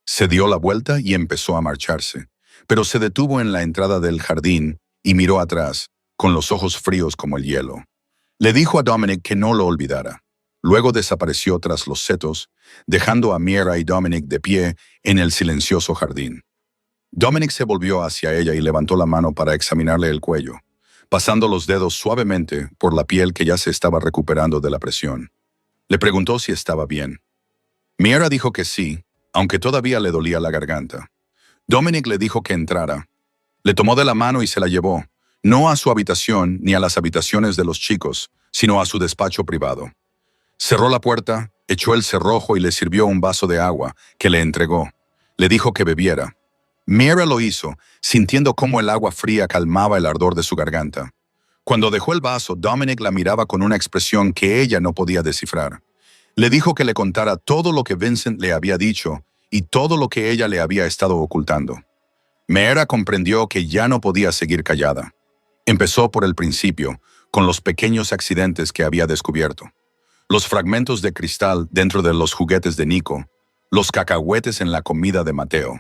Se dio la vuelta y empezó a marcharse, pero se detuvo en la entrada del jardín y miró atrás, con los ojos fríos como el hielo. Le dijo a Dominic que no lo olvidara. Luego desapareció tras los setos, dejando a Miera y Dominic de pie en el silencioso jardín. Dominic se volvió hacia ella y levantó la mano para examinarle el cuello, pasando los dedos suavemente por la piel que ya se estaba recuperando de la presión. Le preguntó si estaba bien. Miera dijo que sí, aunque todavía le dolía la garganta. Dominic le dijo que entrara. Le tomó de la mano y se la llevó, no a su habitación ni a las habitaciones de los chicos, sino a su despacho privado. Cerró la puerta, echó el cerrojo y le sirvió un vaso de agua, que le entregó. Le dijo que bebiera. Miera lo hizo, sintiendo cómo el agua fría calmaba el ardor de su garganta. Cuando dejó el vaso, Dominic la miraba con una expresión que ella no podía descifrar. Le dijo que le contara todo lo que Vincent le había dicho y todo lo que ella le había estado ocultando. Miera comprendió que ya no podía seguir callada. Empezó por el principio, con los pequeños accidentes que había descubierto. Los fragmentos de cristal dentro de los juguetes de Nico, los cacahuetes en la comida de Mateo.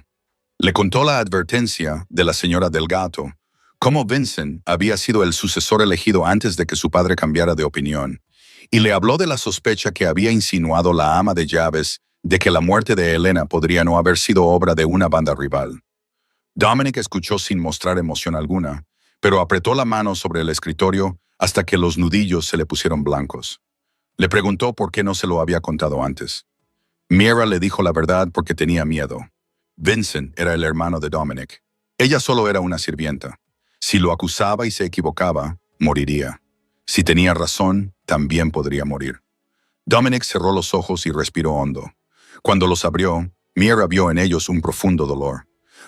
Le contó la advertencia de la señora del gato, cómo Vincent había sido el sucesor elegido antes de que su padre cambiara de opinión, y le habló de la sospecha que había insinuado la ama de llaves de que la muerte de Elena podría no haber sido obra de una banda rival. Dominic escuchó sin mostrar emoción alguna, pero apretó la mano sobre el escritorio hasta que los nudillos se le pusieron blancos. Le preguntó por qué no se lo había contado antes. Miera le dijo la verdad porque tenía miedo. Vincent era el hermano de Dominic. Ella solo era una sirvienta. Si lo acusaba y se equivocaba, moriría. Si tenía razón, también podría morir. Dominic cerró los ojos y respiró hondo. Cuando los abrió, Miera vio en ellos un profundo dolor.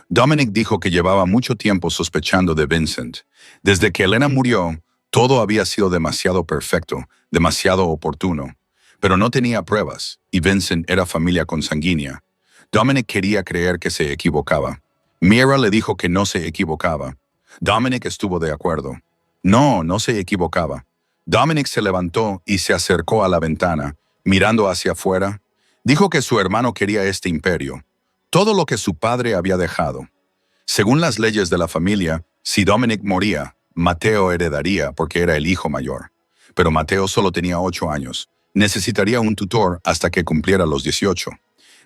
Dominic dijo que llevaba mucho tiempo sospechando de Vincent. Desde que Elena murió, todo había sido demasiado perfecto, demasiado oportuno. Pero no tenía pruebas, y Vincent era familia consanguínea. Dominic quería creer que se equivocaba. Miera le dijo que no se equivocaba. Dominic estuvo de acuerdo. No se equivocaba. Dominic se levantó y se acercó a la ventana, mirando hacia afuera. Dijo que su hermano quería este imperio, todo lo que su padre había dejado. Según las leyes de la familia, si Dominic moría, Mateo heredaría porque era el hijo mayor. Pero Mateo solo tenía 8 años. Necesitaría un tutor hasta que cumpliera los 18.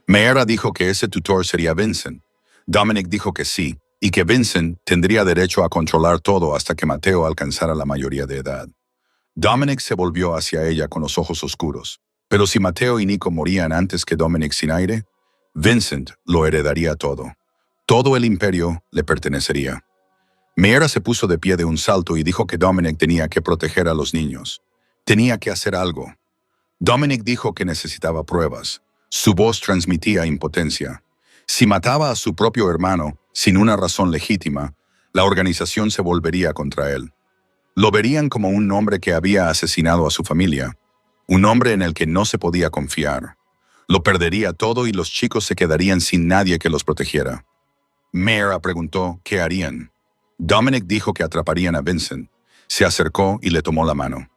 Miera dijo que ese tutor sería Vincent. Dominic dijo que sí, y que Vincent tendría derecho a controlar todo hasta que Mateo alcanzara la mayoría de edad. Dominic se volvió hacia ella con los ojos oscuros. Pero si Mateo y Nico morían antes que Dominic sin aire, Vincent lo heredaría todo. Todo el imperio le pertenecería. Miera se puso de pie de un salto y dijo que Dominic tenía que proteger a los niños. Tenía que hacer algo. Dominic dijo que necesitaba pruebas. Su voz transmitía impotencia. Si mataba a su propio hermano, sin una razón legítima, la organización se volvería contra él. Lo verían como un hombre que había asesinado a su familia, un hombre en el que no se podía confiar. Lo perdería todo y los chicos se quedarían sin nadie que los protegiera. Miera preguntó qué harían. Dominic dijo que atraparían a Vincent. Se acercó y le tomó la mano.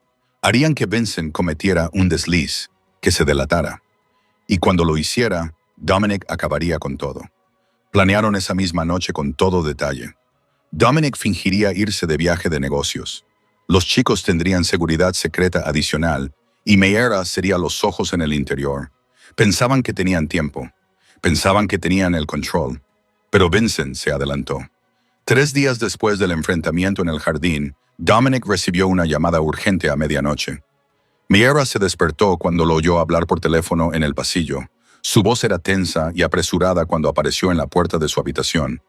Harían que Vincent cometiera un desliz, que se delatara. Y cuando lo hiciera, Dominic acabaría con todo. Planearon esa misma noche con todo detalle. Dominic fingiría irse de viaje de negocios. Los chicos tendrían seguridad secreta adicional y Miera sería los ojos en el interior. Pensaban que tenían tiempo. Pensaban que tenían el control. Pero Vincent se adelantó. 3 días después del enfrentamiento en el jardín, Dominic recibió una llamada urgente a medianoche. Miera se despertó cuando lo oyó hablar por teléfono en el pasillo. Su voz era tensa y apresurada cuando apareció en la puerta de su habitación.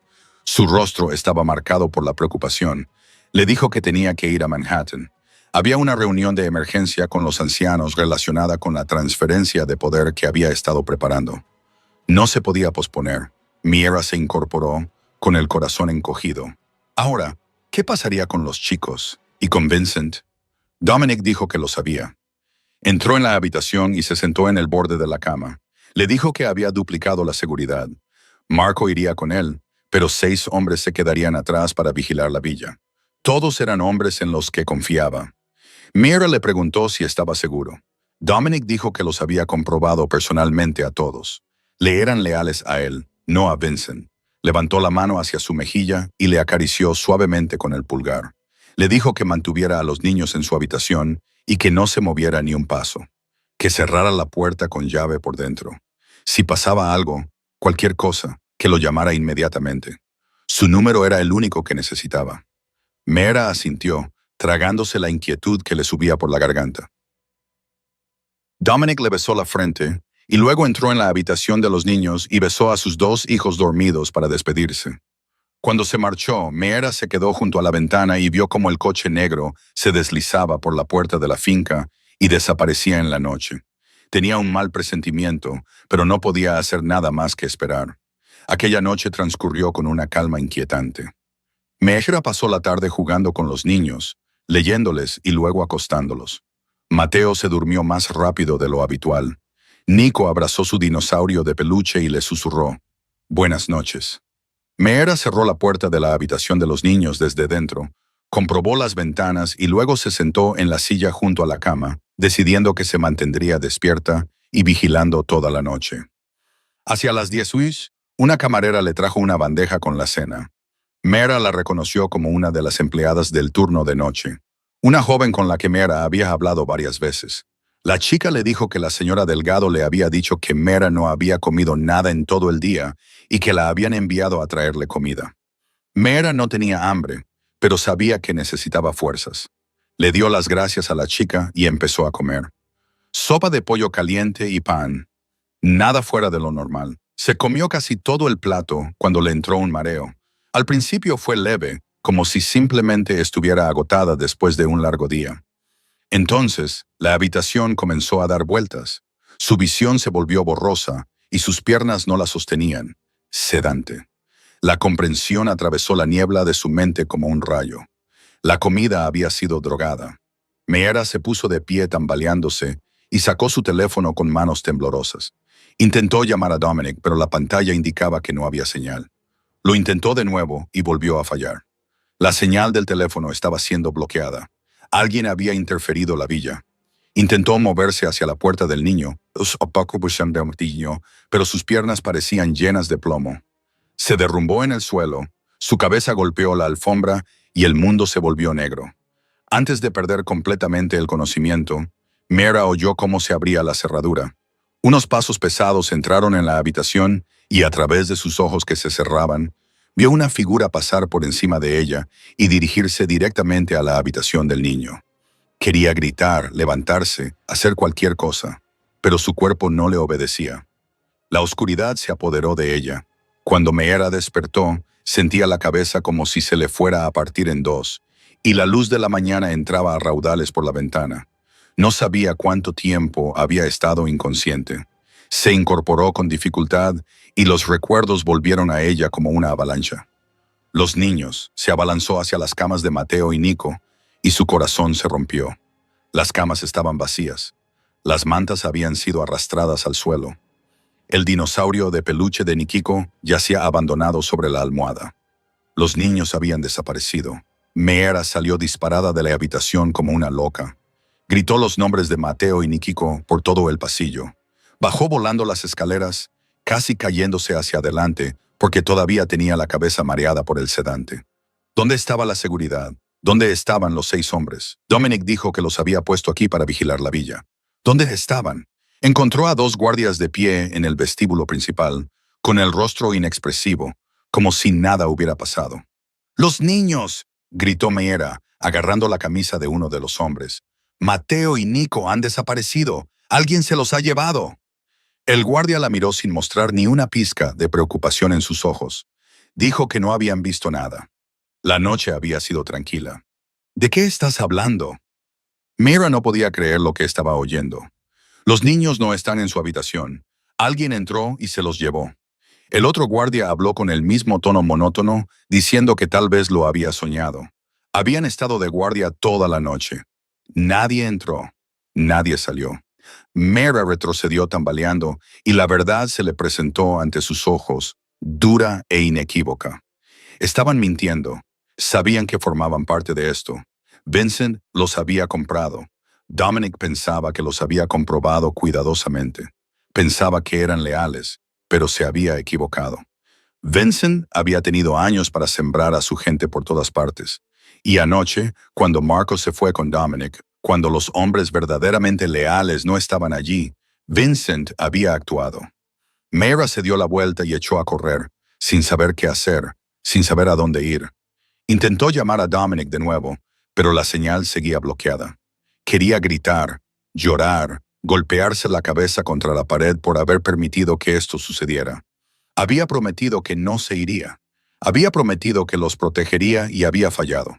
Su rostro estaba marcado por la preocupación. Le dijo que tenía que ir a Manhattan. Había una reunión de emergencia con los ancianos relacionada con la transferencia de poder que había estado preparando. No se podía posponer. Miera se incorporó, con el corazón encogido. Ahora, ¿qué pasaría con los chicos y con Vincent? Dominic dijo que lo sabía. Entró en la habitación y se sentó en el borde de la cama. Le dijo que había duplicado la seguridad. Marco iría con él, pero 6 hombres se quedarían atrás para vigilar la villa. Todos eran hombres en los que confiaba. Miera le preguntó si estaba seguro. Dominic dijo que los había comprobado personalmente a todos. Le eran leales a él, no a Vincent. Levantó la mano hacia su mejilla y le acarició suavemente con el pulgar. Le dijo que mantuviera a los niños en su habitación y que no se moviera ni un paso. que cerrara la puerta con llave por dentro. Si pasaba algo, cualquier cosa, que lo llamara inmediatamente. Su número era el único que necesitaba. Mera asintió, tragándose la inquietud que le subía por la garganta. Dominic le besó la frente y luego entró en la habitación de los niños y besó a sus dos hijos dormidos para despedirse. Cuando se marchó, Mera se quedó junto a la ventana y vio cómo el coche negro se deslizaba por la puerta de la finca y desaparecía en la noche. Tenía un mal presentimiento, pero no podía hacer nada más que esperar. Aquella noche transcurrió con una calma inquietante. Mera pasó la tarde jugando con los niños, leyéndoles y luego acostándolos. Mateo se durmió más rápido de lo habitual. Nico abrazó su dinosaurio de peluche y le susurró: «Buenas noches». Mera cerró la puerta de la habitación de los niños desde dentro, comprobó las ventanas y luego se sentó en la silla junto a la cama, decidiendo que se mantendría despierta y vigilando toda la noche. Hacia las 10:00, una camarera le trajo una bandeja con la cena. Mera la reconoció como una de las empleadas del turno de noche, una joven con la que Mera había hablado varias veces. La chica le dijo que la señora Delgado le había dicho que Mera no había comido nada en todo el día y que la habían enviado a traerle comida. Mera no tenía hambre, pero sabía que necesitaba fuerzas. Le dio las gracias a la chica y empezó a comer. Sopa de pollo caliente y pan. Nada fuera de lo normal. Se comió casi todo el plato cuando le entró un mareo. Al principio fue leve, como si simplemente estuviera agotada después de un largo día. Entonces, la habitación comenzó a dar vueltas. Su visión se volvió borrosa y sus piernas no la sostenían. Sedante. La comprensión atravesó la niebla de su mente como un rayo. La comida había sido drogada. Mera se puso de pie tambaleándose y sacó su teléfono con manos temblorosas. Intentó llamar a Dominic, pero la pantalla indicaba que no había señal. Lo intentó de nuevo y volvió a fallar. La señal del teléfono estaba siendo bloqueada. Alguien había interferido la villa. Intentó moverse hacia la puerta del niño, pero sus piernas parecían llenas de plomo. Se derrumbó en el suelo, su cabeza golpeó la alfombra y el mundo se volvió negro. Antes de perder completamente el conocimiento, Mera oyó cómo se abría la cerradura. Unos pasos pesados entraron en la habitación y a través de sus ojos que se cerraban, vio una figura pasar por encima de ella y dirigirse directamente a la habitación del niño. Quería gritar, levantarse, hacer cualquier cosa, pero su cuerpo no le obedecía. La oscuridad se apoderó de ella. Cuando Mera despertó, sentía la cabeza como si se le fuera a partir en dos, y la luz de la mañana entraba a raudales por la ventana. No sabía cuánto tiempo había estado inconsciente. Se incorporó con dificultad y los recuerdos volvieron a ella como una avalancha. Los niños se abalanzó hacia las camas de Mateo y Nico y su corazón se rompió. Las camas estaban vacías. Las mantas habían sido arrastradas al suelo. El dinosaurio de peluche de Nikiko yacía abandonado sobre la almohada. Los niños habían desaparecido. Mera salió disparada de la habitación como una loca. Gritó los nombres de Mateo y Nikiko por todo el pasillo. Bajó volando las escaleras, casi cayéndose hacia adelante, porque todavía tenía la cabeza mareada por el sedante. ¿Dónde estaba la seguridad? ¿Dónde estaban los 6 hombres? Dominic dijo que los había puesto aquí para vigilar la villa. ¿Dónde estaban? Encontró a 2 guardias de pie en el vestíbulo principal, con el rostro inexpresivo, como si nada hubiera pasado. ¡Los niños!, gritó Mera, agarrando la camisa de uno de los hombres. «Mateo y Nico han desaparecido. Alguien se los ha llevado». El guardia la miró sin mostrar ni una pizca de preocupación en sus ojos. Dijo que no habían visto nada. La noche había sido tranquila. «¿De qué estás hablando?» Mera no podía creer lo que estaba oyendo. «Los niños no están en su habitación. Alguien entró y se los llevó». El otro guardia habló con el mismo tono monótono, diciendo que tal vez lo había soñado. Habían estado de guardia toda la noche. Nadie entró. Nadie salió. Mera retrocedió tambaleando y la verdad se le presentó ante sus ojos, dura e inequívoca. Estaban mintiendo. Sabían que formaban parte de esto. Vincent los había comprado. Dominic pensaba que los había comprobado cuidadosamente. Pensaba que eran leales, pero se había equivocado. Vincent había tenido años para sembrar a su gente por todas partes, Y anoche, cuando Marcos se fue con Dominic, cuando los hombres verdaderamente leales no estaban allí, Vincent había actuado. Mayra se dio la vuelta y echó a correr, sin saber qué hacer, sin saber a dónde ir. Intentó llamar a Dominic de nuevo, pero la señal seguía bloqueada. Quería gritar, llorar, golpearse la cabeza contra la pared por haber permitido que esto sucediera. Había prometido que no se iría. Había prometido que los protegería y había fallado.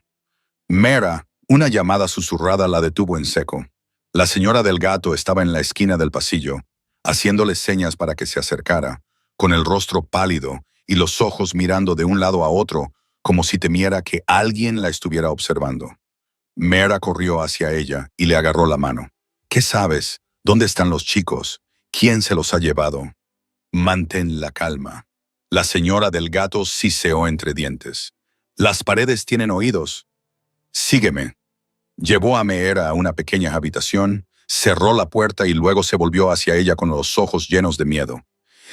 Mayra, una llamada susurrada la detuvo en seco. La señora del gato estaba en la esquina del pasillo, haciéndole señas para que se acercara, con el rostro pálido y los ojos mirando de un lado a otro, como si temiera que alguien la estuviera observando. Mayra corrió hacia ella y le agarró la mano. ¿Qué sabes? ¿Dónde están los chicos? ¿Quién se los ha llevado? Mantén la calma. La señora del gato siseó entre dientes. Las paredes tienen oídos. Sígueme. Llevó a Mayra a una pequeña habitación, cerró la puerta y luego se volvió hacia ella con los ojos llenos de miedo.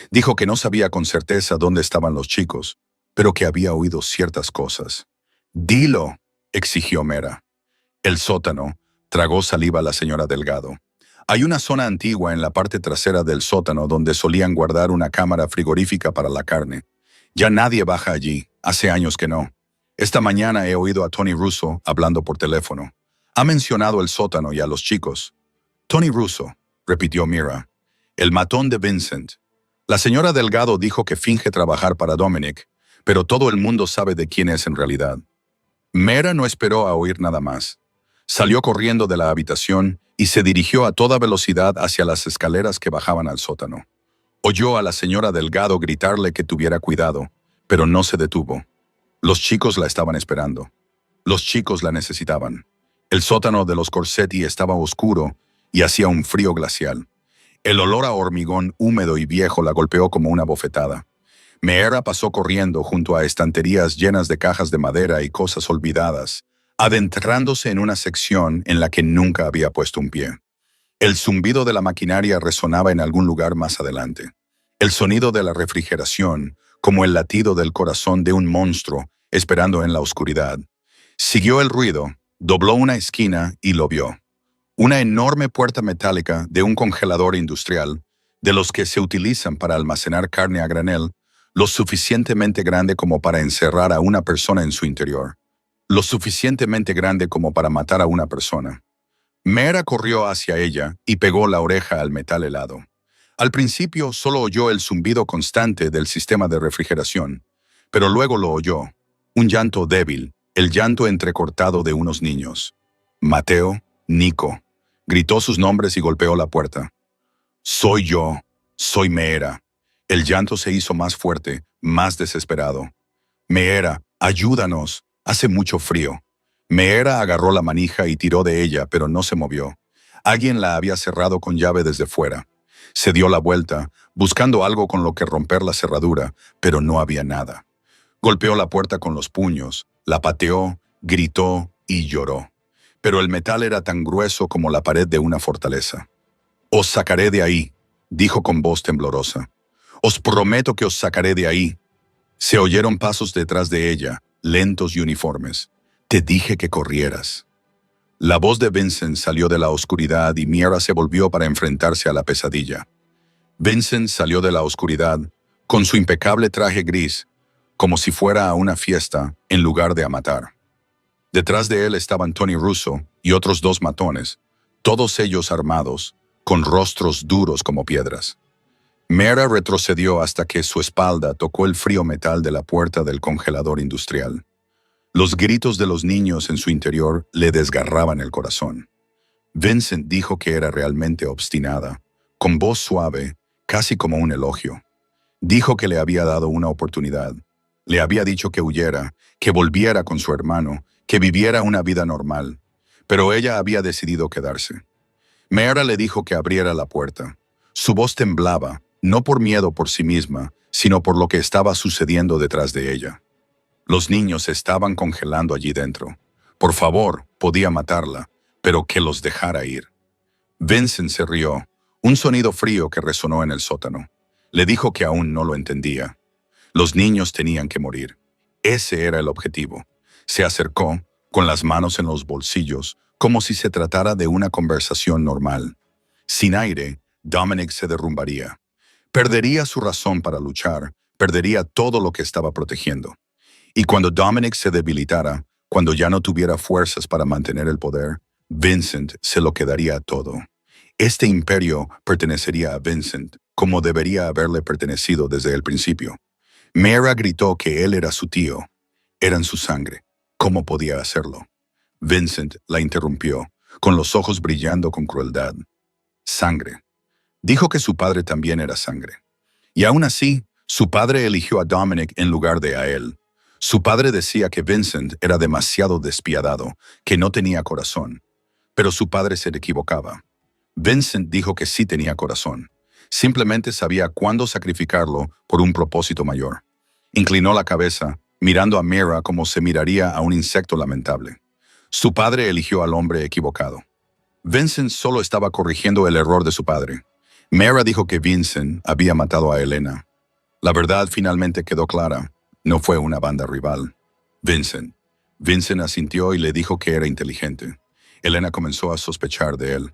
Dijo que no sabía con certeza dónde estaban los chicos, pero que había oído ciertas cosas. «Dilo», exigió Mayra. El sótano, tragó saliva la señora Delgado. Hay una zona antigua en la parte trasera del sótano donde solían guardar una cámara frigorífica para la carne. Ya nadie baja allí, hace años que no. Esta mañana he oído a Tony Russo hablando por teléfono. Ha mencionado el sótano y a los chicos. Tony Russo, repitió Mira. El matón de Vincent. La señora Delgado dijo que finge trabajar para Dominic, pero todo el mundo sabe de quién es en realidad. Mira no esperó a oír nada más. Salió corriendo de la habitación y se dirigió a toda velocidad hacia las escaleras que bajaban al sótano. Oyó a la señora Delgado gritarle que tuviera cuidado, pero no se detuvo. Los chicos la estaban esperando. Los chicos la necesitaban. El sótano de los Corsetti estaba oscuro y hacía un frío glacial. El olor a hormigón húmedo y viejo la golpeó como una bofetada. Mayra pasó corriendo junto a estanterías llenas de cajas de madera y cosas olvidadas, adentrándose en una sección en la que nunca había puesto un pie. El zumbido de la maquinaria resonaba en algún lugar más adelante. El sonido de la refrigeración, como el latido del corazón de un monstruo esperando en la oscuridad. Siguió el ruido, dobló una esquina y lo vio. Una enorme puerta metálica de un congelador industrial, de los que se utilizan para almacenar carne a granel, lo suficientemente grande como para encerrar a una persona en su interior. Lo suficientemente grande como para matar a una persona. Mayra corrió hacia ella y pegó la oreja al metal helado. Al principio solo oyó el zumbido constante del sistema de refrigeración, pero luego lo oyó. Un llanto débil, el llanto entrecortado de unos niños. Mateo, Nico. Gritó sus nombres y golpeó la puerta. Soy yo, soy Mayra. El llanto se hizo más fuerte, más desesperado. Mayra, ayúdanos, hace mucho frío. Mayra agarró la manija y tiró de ella, pero no se movió. Alguien la había cerrado con llave desde fuera. Se dio la vuelta, buscando algo con lo que romper la cerradura, pero no había nada. Golpeó la puerta con los puños, la pateó, gritó y lloró. Pero el metal era tan grueso como la pared de una fortaleza. «Os sacaré de ahí», dijo con voz temblorosa. «Os prometo que os sacaré de ahí». Se oyeron pasos detrás de ella, lentos y uniformes. «Te dije que corrieras». La voz de Vincent salió de la oscuridad y Mayra se volvió para enfrentarse a la pesadilla. Vincent salió de la oscuridad, con su impecable traje gris, como si fuera a una fiesta en lugar de a matar. Detrás de él estaban Tony Russo y otros dos matones, todos ellos armados, con rostros duros como piedras. Mayra retrocedió hasta que su espalda tocó el frío metal de la puerta del congelador industrial. Los gritos de los niños en su interior le desgarraban el corazón. Vincent dijo que era realmente obstinada, con voz suave, casi como un elogio. Dijo que le había dado una oportunidad. Le había dicho que huyera, que volviera con su hermano, que viviera una vida normal. Pero ella había decidido quedarse. Mayra le dijo que abriera la puerta. Su voz temblaba, no por miedo por sí misma, sino por lo que estaba sucediendo detrás de ella. Los niños estaban congelando allí dentro. Por favor, podía matarla, pero que los dejara ir. Vincent se rió, un sonido frío que resonó en el sótano. Le dijo que aún no lo entendía. Los niños tenían que morir. Ese era el objetivo. Se acercó, con las manos en los bolsillos, como si se tratara de una conversación normal. Sin aire, Dominic se derrumbaría. Perdería su razón para luchar, perdería todo lo que estaba protegiendo. Y cuando Dominic se debilitara, cuando ya no tuviera fuerzas para mantener el poder, Vincent se lo quedaría todo. Este imperio pertenecería a Vincent, como debería haberle pertenecido desde el principio. Mera gritó que él era su tío. Eran su sangre. ¿Cómo podía hacerlo? Vincent la interrumpió, con los ojos brillando con crueldad. Sangre. Dijo que su padre también era sangre. Y aún así, su padre eligió a Dominic en lugar de a él. Su padre decía que Vincent era demasiado despiadado, que no tenía corazón. Pero su padre se equivocaba. Vincent dijo que sí tenía corazón. Simplemente sabía cuándo sacrificarlo por un propósito mayor. Inclinó la cabeza, mirando a Mera como se miraría a un insecto lamentable. Su padre eligió al hombre equivocado. Vincent solo estaba corrigiendo el error de su padre. Mera dijo que Vincent había matado a Elena. La verdad finalmente quedó clara. No fue una banda rival. Vincent. Vincent asintió y le dijo que era inteligente. Elena comenzó a sospechar de él.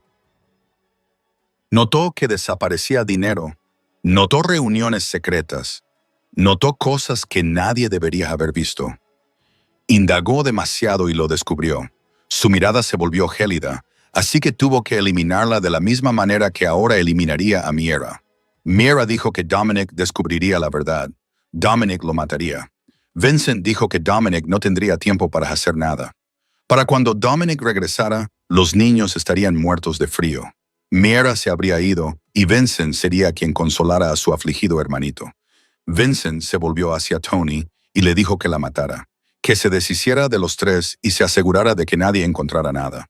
Notó que desaparecía dinero. Notó reuniones secretas. Notó cosas que nadie debería haber visto. Indagó demasiado y lo descubrió. Su mirada se volvió gélida, así que tuvo que eliminarla de la misma manera que ahora eliminaría a Mera. Mera dijo que Dominic descubriría la verdad. Dominic lo mataría. Vincent dijo que Dominic no tendría tiempo para hacer nada. Para cuando Dominic regresara, los niños estarían muertos de frío. Mera se habría ido y Vincent sería quien consolara a su afligido hermanito. Vincent se volvió hacia Tony y le dijo que la matara, que se deshiciera de los tres y se asegurara de que nadie encontrara nada.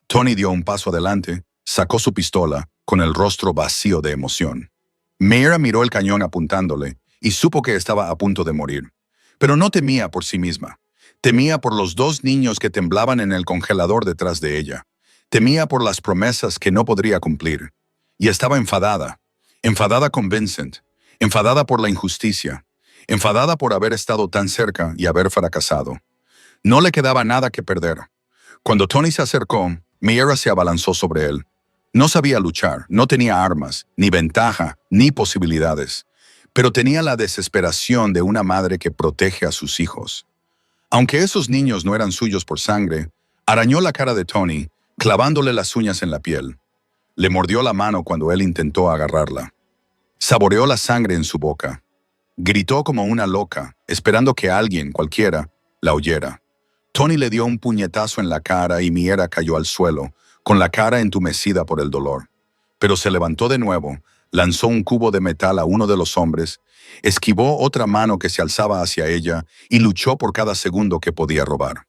Tony dio un paso adelante, sacó su pistola, con el rostro vacío de emoción. Mera miró el cañón apuntándole y supo que estaba a punto de morir. Pero no temía por sí misma. Temía por los dos niños que temblaban en el congelador detrás de ella. Temía por las promesas que no podría cumplir. Y estaba enfadada. Enfadada con Vincent. Enfadada por la injusticia. Enfadada por haber estado tan cerca y haber fracasado. No le quedaba nada que perder. Cuando Tony se acercó, Mera se abalanzó sobre él. No sabía luchar, no tenía armas, ni ventaja, ni posibilidades. Pero tenía la desesperación de una madre que protege a sus hijos. Aunque esos niños no eran suyos por sangre, arañó la cara de Tony, clavándole las uñas en la piel. Le mordió la mano cuando él intentó agarrarla. Saboreó la sangre en su boca. Gritó como una loca, esperando que alguien, cualquiera, la oyera. Tony le dio un puñetazo en la cara y Mera cayó al suelo, con la cara entumecida por el dolor. Pero se levantó de nuevo, lanzó un cubo de metal a uno de los hombres, esquivó otra mano que se alzaba hacia ella y luchó por cada segundo que podía robar.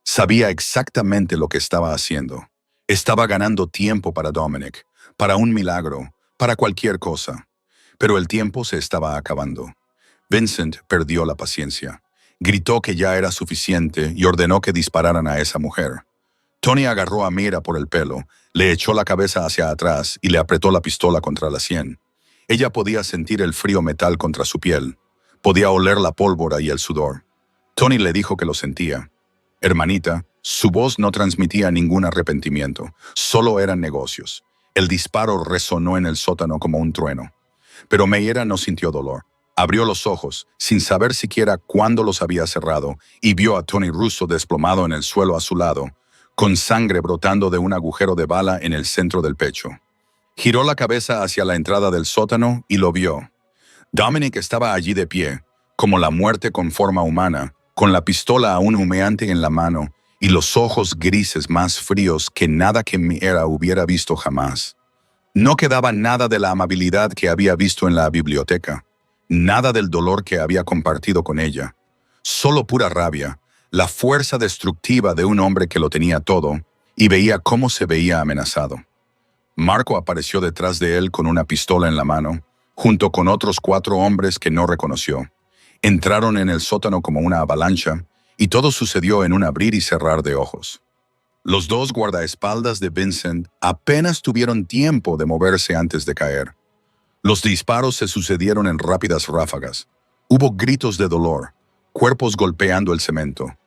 Sabía exactamente lo que estaba haciendo. Estaba ganando tiempo para Dominic, para un milagro, para cualquier cosa. Pero el tiempo se estaba acabando. Vincent perdió la paciencia. Gritó que ya era suficiente y ordenó que dispararan a esa mujer. Tony agarró a Mera por el pelo, le echó la cabeza hacia atrás y le apretó la pistola contra la sien. Ella podía sentir el frío metal contra su piel. Podía oler la pólvora y el sudor. Tony le dijo que lo sentía. Hermanita, su voz no transmitía ningún arrepentimiento, solo eran negocios. El disparo resonó en el sótano como un trueno. Pero Mera no sintió dolor. Abrió los ojos, sin saber siquiera cuándo los había cerrado, y vio a Tony Russo desplomado en el suelo a su lado, con sangre brotando de un agujero de bala en el centro del pecho. Giró la cabeza hacia la entrada del sótano y lo vio. Dominic estaba allí de pie, como la muerte con forma humana, con la pistola aún humeante en la mano y los ojos grises más fríos que nada que Mera hubiera visto jamás. No quedaba nada de la amabilidad que había visto en la biblioteca, nada del dolor que había compartido con ella, solo pura rabia, la fuerza destructiva de un hombre que lo tenía todo y veía cómo se veía amenazado. Marco apareció detrás de él con una pistola en la mano, junto con otros 4 hombres que no reconoció. Entraron en el sótano como una avalancha y todo sucedió en un abrir y cerrar de ojos. Los 2 guardaespaldas de Vincent apenas tuvieron tiempo de moverse antes de caer. Los disparos se sucedieron en rápidas ráfagas. Hubo gritos de dolor, cuerpos golpeando el cemento.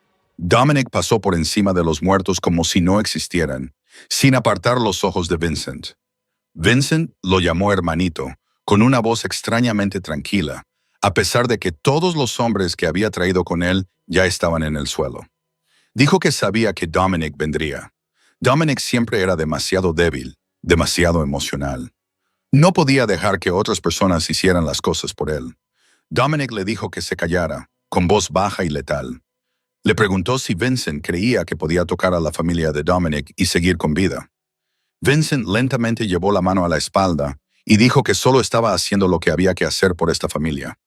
Dominic pasó por encima de los muertos como si no existieran, sin apartar los ojos de Vincent. Vincent lo llamó hermanito, con una voz extrañamente tranquila, a pesar de que todos los hombres que había traído con él ya estaban en el suelo. Dijo que sabía que Dominic vendría. Dominic siempre era demasiado débil, demasiado emocional. No podía dejar que otras personas hicieran las cosas por él. Dominic le dijo que se callara, con voz baja y letal. Le preguntó si Vincent creía que podía tocar a la familia de Dominic y seguir con vida. Vincent lentamente llevó la mano a la espalda y dijo que solo estaba haciendo lo que había que hacer por esta familia.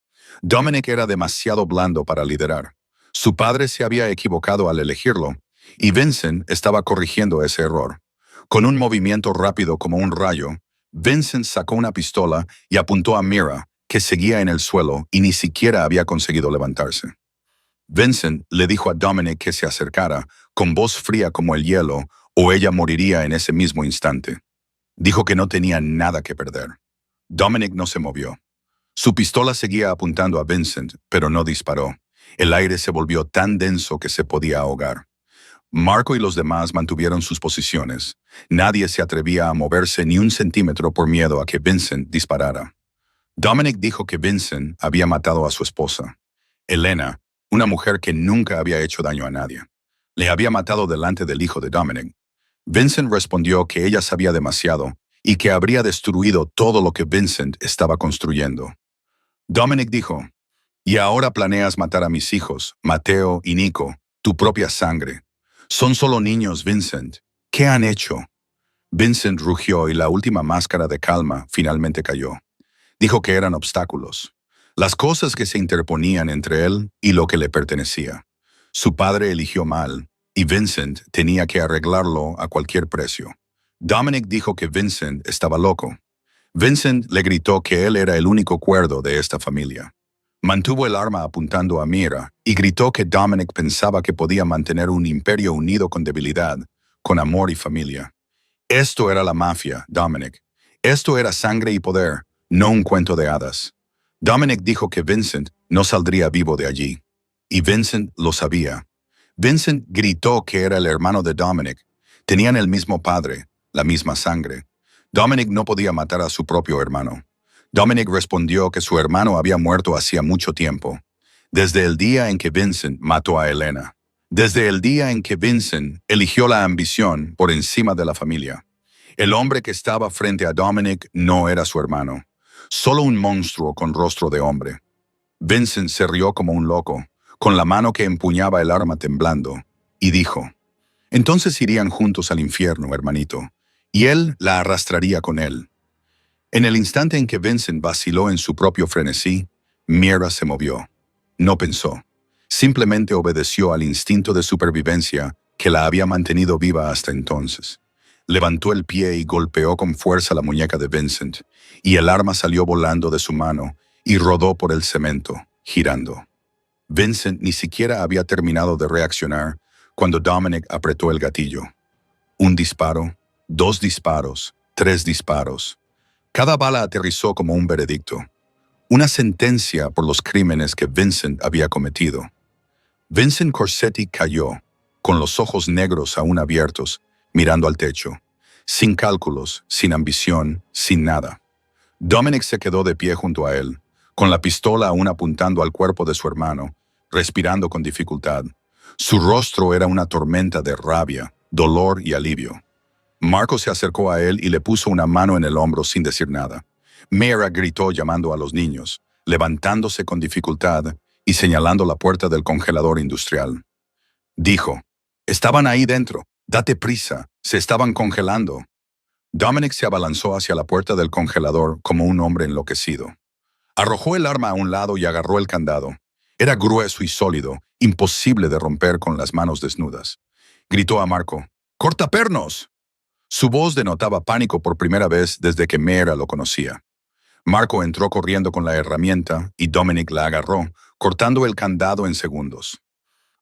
Dominic era demasiado blando para liderar. Su padre se había equivocado al elegirlo, y Vincent estaba corrigiendo ese error. Con un movimiento rápido como un rayo, Vincent sacó una pistola y apuntó a Mira, que seguía en el suelo y ni siquiera había conseguido levantarse. Vincent le dijo a Dominic que se acercara, con voz fría como el hielo, o ella moriría en ese mismo instante. Dijo que no tenía nada que perder. Dominic no se movió. Su pistola seguía apuntando a Vincent, pero no disparó. El aire se volvió tan denso que se podía ahogar. Marco y los demás mantuvieron sus posiciones. Nadie se atrevía a moverse ni un centímetro por miedo a que Vincent disparara. Dominic dijo que Vincent había matado a su esposa. Elena, una mujer que nunca había hecho daño a nadie, le había matado delante del hijo de Dominic. Vincent respondió que ella sabía demasiado y que habría destruido todo lo que Vincent estaba construyendo. Dominic dijo, «Y ahora planeas matar a mis hijos, Mateo y Nico, tu propia sangre. Son solo niños, Vincent. ¿Qué han hecho?» Vincent rugió y la última máscara de calma finalmente cayó. Dijo que eran obstáculos, las cosas que se interponían entre él y lo que le pertenecía. Su padre eligió mal, y Vincent tenía que arreglarlo a cualquier precio. Dominic dijo que Vincent estaba loco. Vincent le gritó que él era el único cuerdo de esta familia. Mantuvo el arma apuntando a Mira y gritó que Dominic pensaba que podía mantener un imperio unido con debilidad, con amor y familia. Esto era la mafia, Dominic. Esto era sangre y poder, no un cuento de hadas. Dominic dijo que Vincent no saldría vivo de allí. Y Vincent lo sabía. Vincent gritó que era el hermano de Dominic. Tenían el mismo padre, la misma sangre. Dominic no podía matar a su propio hermano. Dominic respondió que su hermano había muerto hacía mucho tiempo, desde el día en que Vincent mató a Elena, desde el día en que Vincent eligió la ambición por encima de la familia. El hombre que estaba frente a Dominic no era su hermano, solo un monstruo con rostro de hombre. Vincent se rió como un loco, con la mano que empuñaba el arma temblando, y dijo, «Entonces irían juntos al infierno, hermanito, y él la arrastraría con él». En el instante en que Vincent vaciló en su propio frenesí, Mira se movió. No pensó. Simplemente obedeció al instinto de supervivencia que la había mantenido viva hasta entonces. Levantó el pie y golpeó con fuerza la muñeca de Vincent, y el arma salió volando de su mano y rodó por el cemento, girando. Vincent ni siquiera había terminado de reaccionar cuando Dominic apretó el gatillo. Un disparo, 2 disparos, 3 disparos. Cada bala aterrizó como un veredicto, una sentencia por los crímenes que Vincent había cometido. Vincent Corsetti cayó, con los ojos negros aún abiertos, mirando al techo, sin cálculos, sin ambición, sin nada. Dominic se quedó de pie junto a él, con la pistola aún apuntando al cuerpo de su hermano, respirando con dificultad. Su rostro era una tormenta de rabia, dolor y alivio. Marco se acercó a él y le puso una mano en el hombro sin decir nada. Mira gritó llamando a los niños, levantándose con dificultad y señalando la puerta del congelador industrial. Dijo, «Estaban ahí dentro, date prisa, se estaban congelando». Dominic se abalanzó hacia la puerta del congelador como un hombre enloquecido. Arrojó el arma a un lado y agarró el candado. Era grueso y sólido, imposible de romper con las manos desnudas. Gritó a Marco, «¡Cortapernos!». Su voz denotaba pánico por primera vez desde que Mira lo conocía. Marco entró corriendo con la herramienta y Dominic la agarró, cortando el candado en segundos.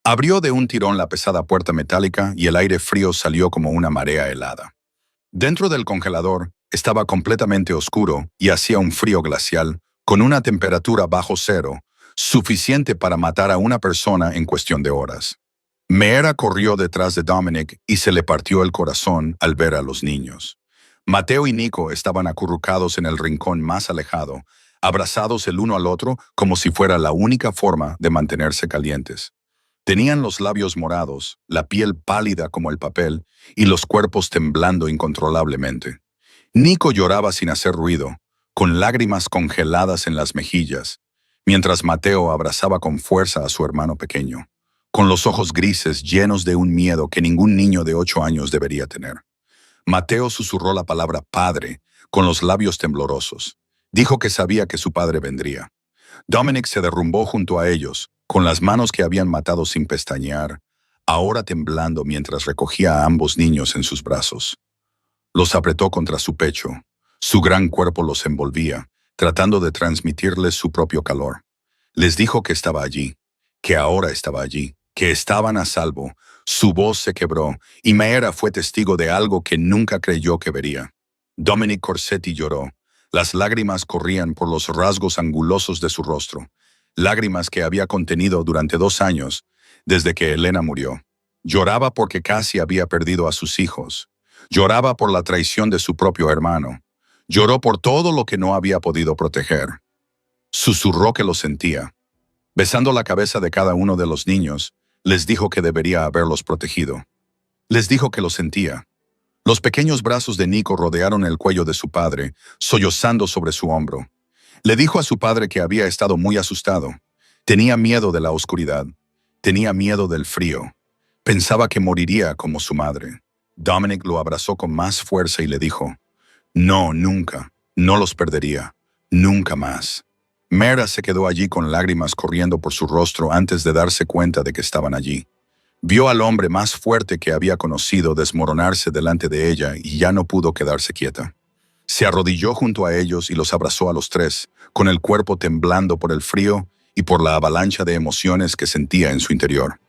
Abrió de un tirón la pesada puerta metálica y el aire frío salió como una marea helada. Dentro del congelador estaba completamente oscuro y hacía un frío glacial, con una temperatura bajo cero, suficiente para matar a una persona en cuestión de horas. Meera corrió detrás de Dominic y se le partió el corazón al ver a los niños. Mateo y Nico estaban acurrucados en el rincón más alejado, abrazados el uno al otro como si fuera la única forma de mantenerse calientes. Tenían los labios morados, la piel pálida como el papel y los cuerpos temblando incontrolablemente. Nico lloraba sin hacer ruido, con lágrimas congeladas en las mejillas, mientras Mateo abrazaba con fuerza a su hermano pequeño, con los ojos grises llenos de un miedo que ningún niño de 8 años debería tener. Mateo susurró la palabra padre con los labios temblorosos. Dijo que sabía que su padre vendría. Dominic se derrumbó junto a ellos, con las manos que habían matado sin pestañear, ahora temblando mientras recogía a ambos niños en sus brazos. Los apretó contra su pecho. Su gran cuerpo los envolvía, tratando de transmitirles su propio calor. Les dijo que estaba allí, que ahora estaba allí, que estaban a salvo. Su voz se quebró, y Meera fue testigo de algo que nunca creyó que vería. Dominic Corsetti lloró. Las lágrimas corrían por los rasgos angulosos de su rostro, lágrimas que había contenido durante 2 años, desde que Elena murió. Lloraba porque casi había perdido a sus hijos. Lloraba por la traición de su propio hermano. Lloró por todo lo que no había podido proteger. Susurró que lo sentía. Besando la cabeza de cada uno de los niños, les dijo que debería haberlos protegido. Les dijo que lo sentía. Los pequeños brazos de Nico rodearon el cuello de su padre, sollozando sobre su hombro. Le dijo a su padre que había estado muy asustado. Tenía miedo de la oscuridad. Tenía miedo del frío. Pensaba que moriría como su madre. Dominic lo abrazó con más fuerza y le dijo, «No, nunca. No los perdería. Nunca más». Meera se quedó allí con lágrimas corriendo por su rostro antes de darse cuenta de que estaban allí. Vio al hombre más fuerte que había conocido desmoronarse delante de ella y ya no pudo quedarse quieta. Se arrodilló junto a ellos y los abrazó a los tres, con el cuerpo temblando por el frío y por la avalancha de emociones que sentía en su interior.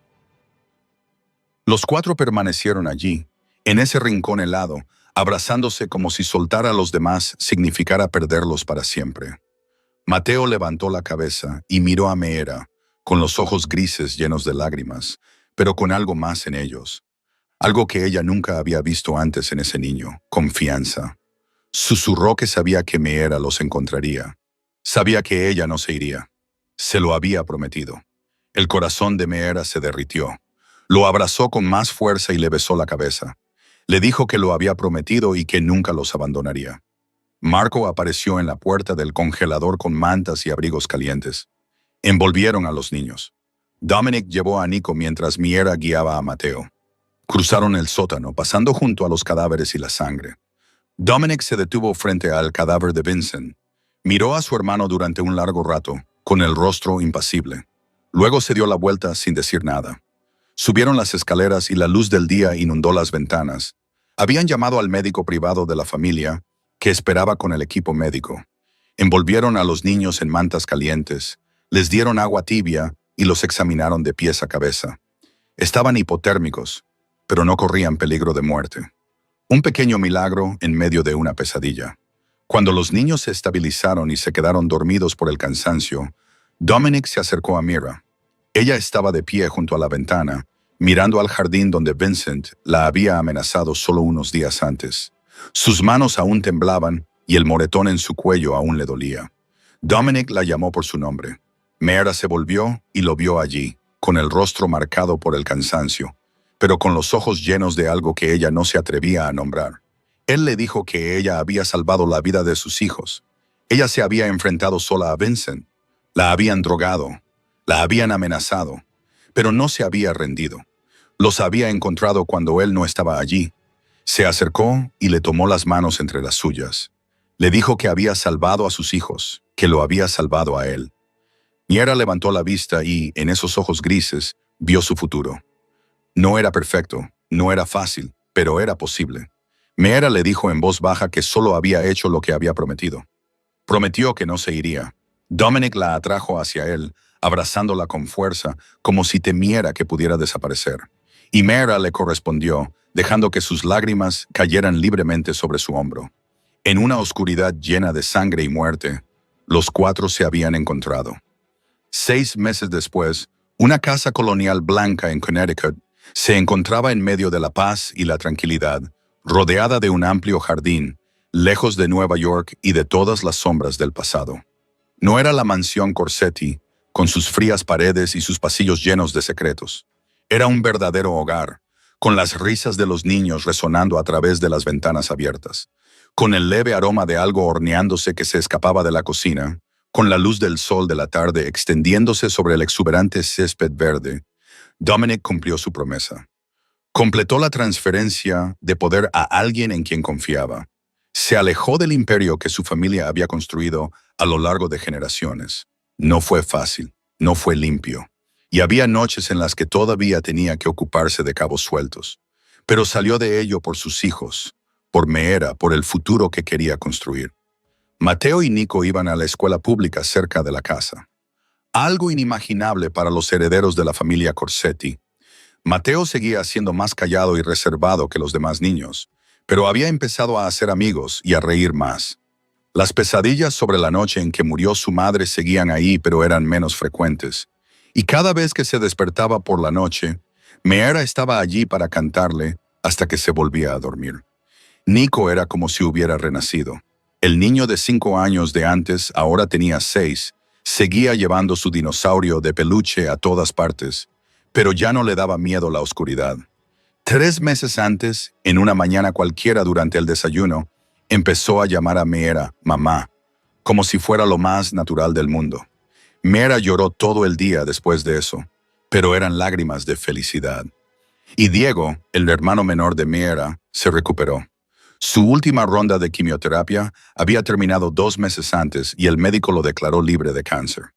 Los 4 permanecieron allí, en ese rincón helado, abrazándose como si soltar a los demás significara perderlos para siempre. Mateo levantó la cabeza y miró a Meera, con los ojos grises llenos de lágrimas, pero con algo más en ellos. Algo que ella nunca había visto antes en ese niño, confianza. Susurró que sabía que Meera los encontraría. Sabía que ella no se iría. Se lo había prometido. El corazón de Meera se derritió. Lo abrazó con más fuerza y le besó la cabeza. Le dijo que lo había prometido y que nunca los abandonaría. Marco apareció en la puerta del congelador con mantas y abrigos calientes. Envolvieron a los niños. Dominic llevó a Nico mientras Meera guiaba a Mateo. Cruzaron el sótano, pasando junto a los cadáveres y la sangre. Dominic se detuvo frente al cadáver de Vincent. Miró a su hermano durante un largo rato, con el rostro impasible. Luego se dio la vuelta sin decir nada. Subieron las escaleras y la luz del día inundó las ventanas. Habían llamado al médico privado de la familia, que esperaba con el equipo médico. Envolvieron a los niños en mantas calientes, les dieron agua tibia y los examinaron de pies a cabeza. Estaban hipotérmicos, pero no corrían peligro de muerte. Un pequeño milagro en medio de una pesadilla. Cuando los niños se estabilizaron y se quedaron dormidos por el cansancio, Dominic se acercó a Meera. Ella estaba de pie junto a la ventana, mirando al jardín donde Vincent la había amenazado solo unos días antes. Sus manos aún temblaban y el moretón en su cuello aún le dolía. Dominic la llamó por su nombre. Meera se volvió y lo vio allí, con el rostro marcado por el cansancio, pero con los ojos llenos de algo que ella no se atrevía a nombrar. Él le dijo que ella había salvado la vida de sus hijos. Ella se había enfrentado sola a Vincent. La habían drogado, la habían amenazado, pero no se había rendido. Los había encontrado cuando él no estaba allí. Se acercó y le tomó las manos entre las suyas. Le dijo que había salvado a sus hijos, que lo había salvado a él. Meera levantó la vista y, en esos ojos grises, vio su futuro. No era perfecto, no era fácil, pero era posible. Meera le dijo en voz baja que solo había hecho lo que había prometido. Prometió que no se iría. Dominic la atrajo hacia él, abrazándola con fuerza, como si temiera que pudiera desaparecer. Y Meera le correspondió, dejando que sus lágrimas cayeran libremente sobre su hombro. En una oscuridad llena de sangre y muerte, los 4 se habían encontrado. 6 meses después, una casa colonial blanca en Connecticut Se encontraba en medio de la paz y la tranquilidad, rodeada de un amplio jardín, lejos de Nueva York y de todas las sombras del pasado. No era la mansión Corsetti, con sus frías paredes y sus pasillos llenos de secretos. Era un verdadero hogar, con las risas de los niños resonando a través de las ventanas abiertas, con el leve aroma de algo horneándose que se escapaba de la cocina, con la luz del sol de la tarde extendiéndose sobre el exuberante césped verde. Dominic cumplió su promesa. Completó la transferencia de poder a alguien en quien confiaba. Se alejó del imperio que su familia había construido a lo largo de generaciones. No fue fácil, no fue limpio, y había noches en las que todavía tenía que ocuparse de cabos sueltos. Pero salió de ello por sus hijos, por Meera, por el futuro que quería construir. Mateo y Nico iban a la escuela pública cerca de la casa. Algo inimaginable para los herederos de la familia Corsetti. Mateo seguía siendo más callado y reservado que los demás niños, pero había empezado a hacer amigos y a reír más. Las pesadillas sobre la noche en que murió su madre seguían ahí, pero eran menos frecuentes. Y cada vez que se despertaba por la noche, Meera estaba allí para cantarle hasta que se volvía a dormir. Nico era como si hubiera renacido. El niño de 5 años de antes ahora tenía 6, seguía llevando su dinosaurio de peluche a todas partes, pero ya no le daba miedo la oscuridad. 3 meses antes, en una mañana cualquiera durante el desayuno, empezó a llamar a Meera mamá, como si fuera lo más natural del mundo. Meera lloró todo el día después de eso, pero eran lágrimas de felicidad. Y Diego, el hermano menor de Meera, se recuperó. Su última ronda de quimioterapia había terminado 2 meses antes y el médico lo declaró libre de cáncer.